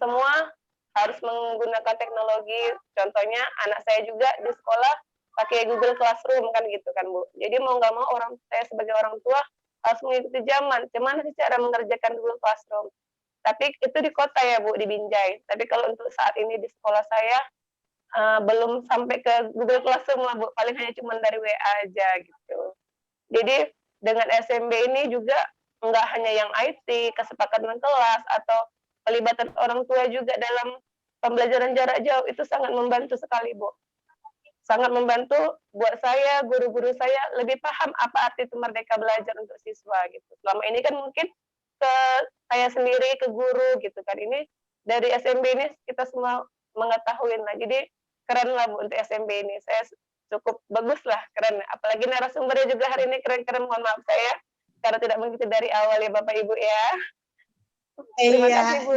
harus menggunakan teknologi. Contohnya anak saya juga di sekolah pakai Google Classroom kan gitu kan Bu. Jadi mau nggak mau saya sebagai orang tua harus mengikuti zaman. Gimana sih cara mengerjakan Google Classroom? Tapi itu di kota ya Bu, di Binjai. Tapi kalau untuk saat ini di sekolah saya belum sampai ke Google Classroom lah Bu. Paling hanya cuma dari WA aja gitu. Jadi dengan SMB ini juga nggak hanya yang IT, kesepakatan kelas atau pelibatan orang tua juga dalam pembelajaran jarak jauh itu sangat membantu sekali Bu. Sangat membantu buat saya, guru-guru saya lebih paham apa arti itu merdeka belajar untuk siswa gitu. Selama ini kan mungkin ke saya sendiri, ke guru gitu kan. Ini dari SMB ini kita semua mengetahui lah. Jadi keren lah Bu untuk SMB ini. Saya cukup bagus lah, keren. Apalagi narasumbernya juga hari ini keren-keren. Mohon maaf saya karena tidak mengikuti dari awal ya Bapak Ibu ya. Terima kasih Bu.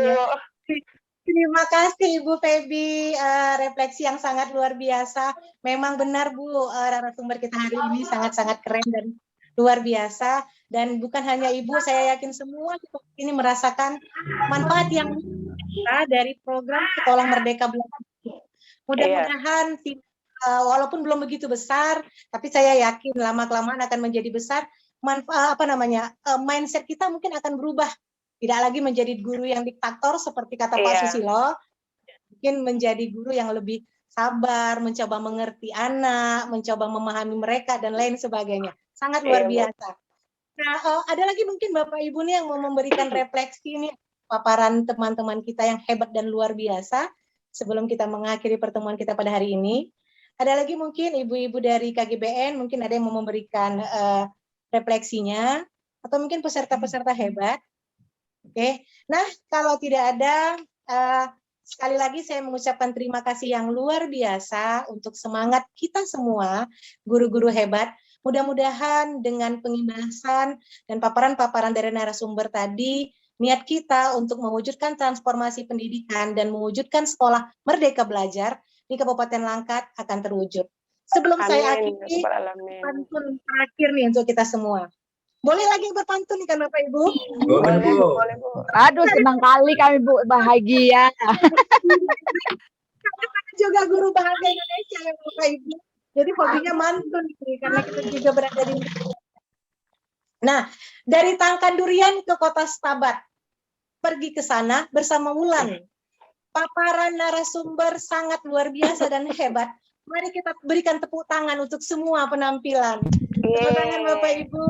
Terima kasih Ibu Feby, refleksi yang sangat luar biasa. Memang benar Bu, narasumber kita hari ini sangat-sangat keren dan luar biasa. Dan bukan hanya Ibu, saya yakin semua ini merasakan manfaat yang dari program Sekolah Merdeka Belajar. Mudah-mudahan walaupun belum begitu besar, tapi saya yakin lama-kelamaan akan menjadi besar. Mindset kita mungkin akan berubah. Tidak lagi menjadi guru yang diktator seperti kata Pak Susilo, mungkin menjadi guru yang lebih sabar, mencoba mengerti anak, mencoba memahami mereka dan lain sebagainya. Sangat luar biasa. Nah, ada lagi mungkin Bapak Ibu nih yang mau memberikan refleksi nih paparan teman-teman kita yang hebat dan luar biasa sebelum kita mengakhiri pertemuan kita pada hari ini. Ada lagi mungkin ibu-ibu dari KGBN mungkin ada yang mau memberikan refleksinya atau mungkin peserta-peserta hebat. Oke, nah kalau tidak ada, sekali lagi saya mengucapkan terima kasih yang luar biasa untuk semangat kita semua, guru-guru hebat. Mudah-mudahan dengan pengimbasan dan paparan-paparan dari narasumber tadi, niat kita untuk mewujudkan transformasi pendidikan dan mewujudkan sekolah merdeka belajar di Kabupaten Langkat akan terwujud. Sebelum saya akhiri, pantun terakhir nih untuk kita semua. Boleh lagi berpantun nih kan Bapak Ibu? Boleh, Bu. Aduh, senang kali kami Bu, bahagia. Juga guru bahasa Indonesia ya Bapak Ibu. Jadi hobinya mantun nih, karena kita juga berada di. Nah, dari Tangkan Durian ke Kota Stabat, pergi ke sana bersama Wulan. Paparan narasumber sangat luar biasa dan hebat. Mari kita berikan tepuk tangan untuk semua penampilan. Tepuk tangan Bapak Ibu.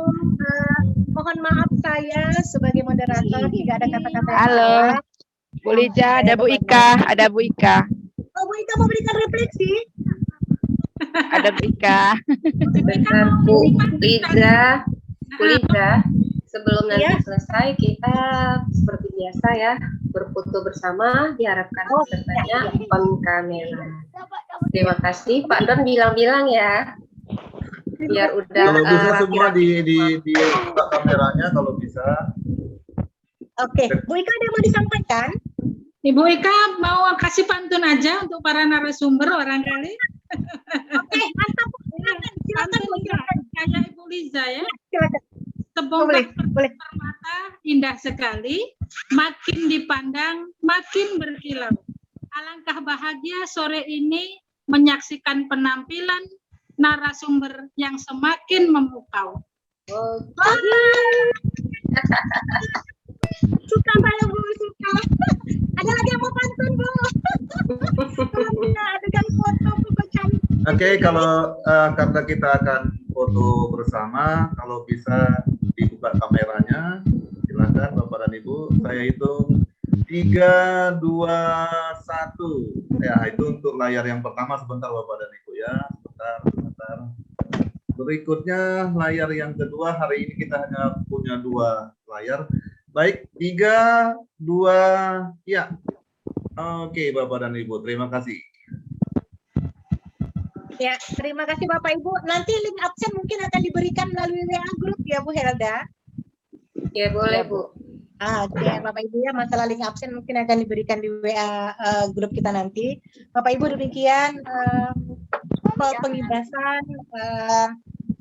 Mohon maaf saya sebagai moderator tidak ada kata-kata yang Halo, salah. Bu Lija, ada Bu Ika, Oh, Bu Ika mau berikan refleksi? Ada Bu Ika. Sebentar Bu Lija, sebelum nanti selesai kita seperti biasa ya berfoto bersama, diharapkan pesertanya on kamera. Terima kasih Pak Don, bilang-bilang ya biar udah kalau bisa semua buka kameranya kalau bisa. Oke, Bu Ika ada yang mau disampaikan? Ibu Ika mau kasih pantun aja untuk para narasumber barangkali. Oke, mantap. Silakan Bu, silakan. Kayak Ibu Liza ya. Silakan. Sebongkah permata indah sekali, makin dipandang makin berkilau. Alangkah bahagia sore ini menyaksikan penampilan narasumber yang semakin memukau. Suka saya Bu, suka. Ada lagi yang mau pantun Bu? Adegan foto Bu cantik. Oke, kalau karena kita akan foto bersama, kalau bisa dibuka kameranya, silakan Bapak dan Ibu. Saya hitung 3, 2, 1. Ya, itu untuk layar yang pertama. Sebentar Bapak dan Ibu ya. Sebentar. Berikutnya layar yang kedua. Hari ini kita hanya punya 2 layar. Baik, 3, 2, ya. Oke, Bapak dan Ibu, terima kasih. Ya, terima kasih Bapak Ibu. Nanti link absen mungkin akan diberikan melalui WA grup ya Bu Helda. Ya boleh Bu. Oke, Bapak Ibu ya, masalah link absen mungkin akan diberikan di WA grup kita nanti. Bapak Ibu demikian pengibasan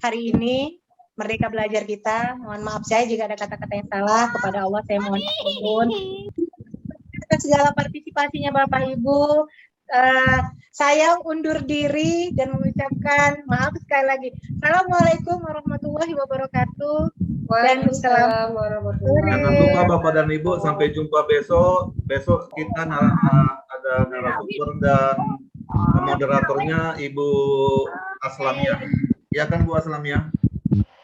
hari ini Merdeka Belajar kita. Mohon maaf saya jika ada kata-kata yang salah, kepada Allah saya mohon ampun. Atas segala partisipasinya Bapak Ibu. Saya undur diri dan mengucapkan maaf sekali lagi. Assalamualaikum warahmatullahi wabarakatuh. Waalaikumsalam warahmatullahi wabarakatuh. Jangan lupa Bapak dan Ibu, sampai jumpa besok. Besok kita ada narasumber dan moderatornya Ibu Aslamiyah. Ya kan Bu Aslamiyah?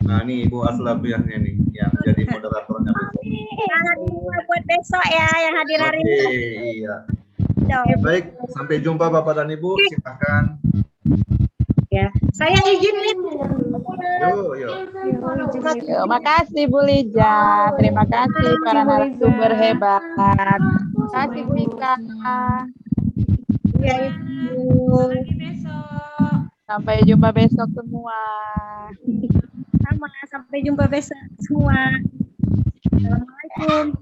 Nah ini Ibu Aslamiyah nih yang jadi moderatornya besok. Buat besok ya yang hadir hari ini. Oke, iya. Baik, sampai jumpa Bapak dan Ibu. Silakan. Ya, saya izin nih. Yo, makasih Bu Lija. Terima kasih para narasumber hebat. Terima kasih Bu Ika. Ya, Ibu. Sampai jumpa besok semua. Sampai jumpa besok semua. Assalamualaikum.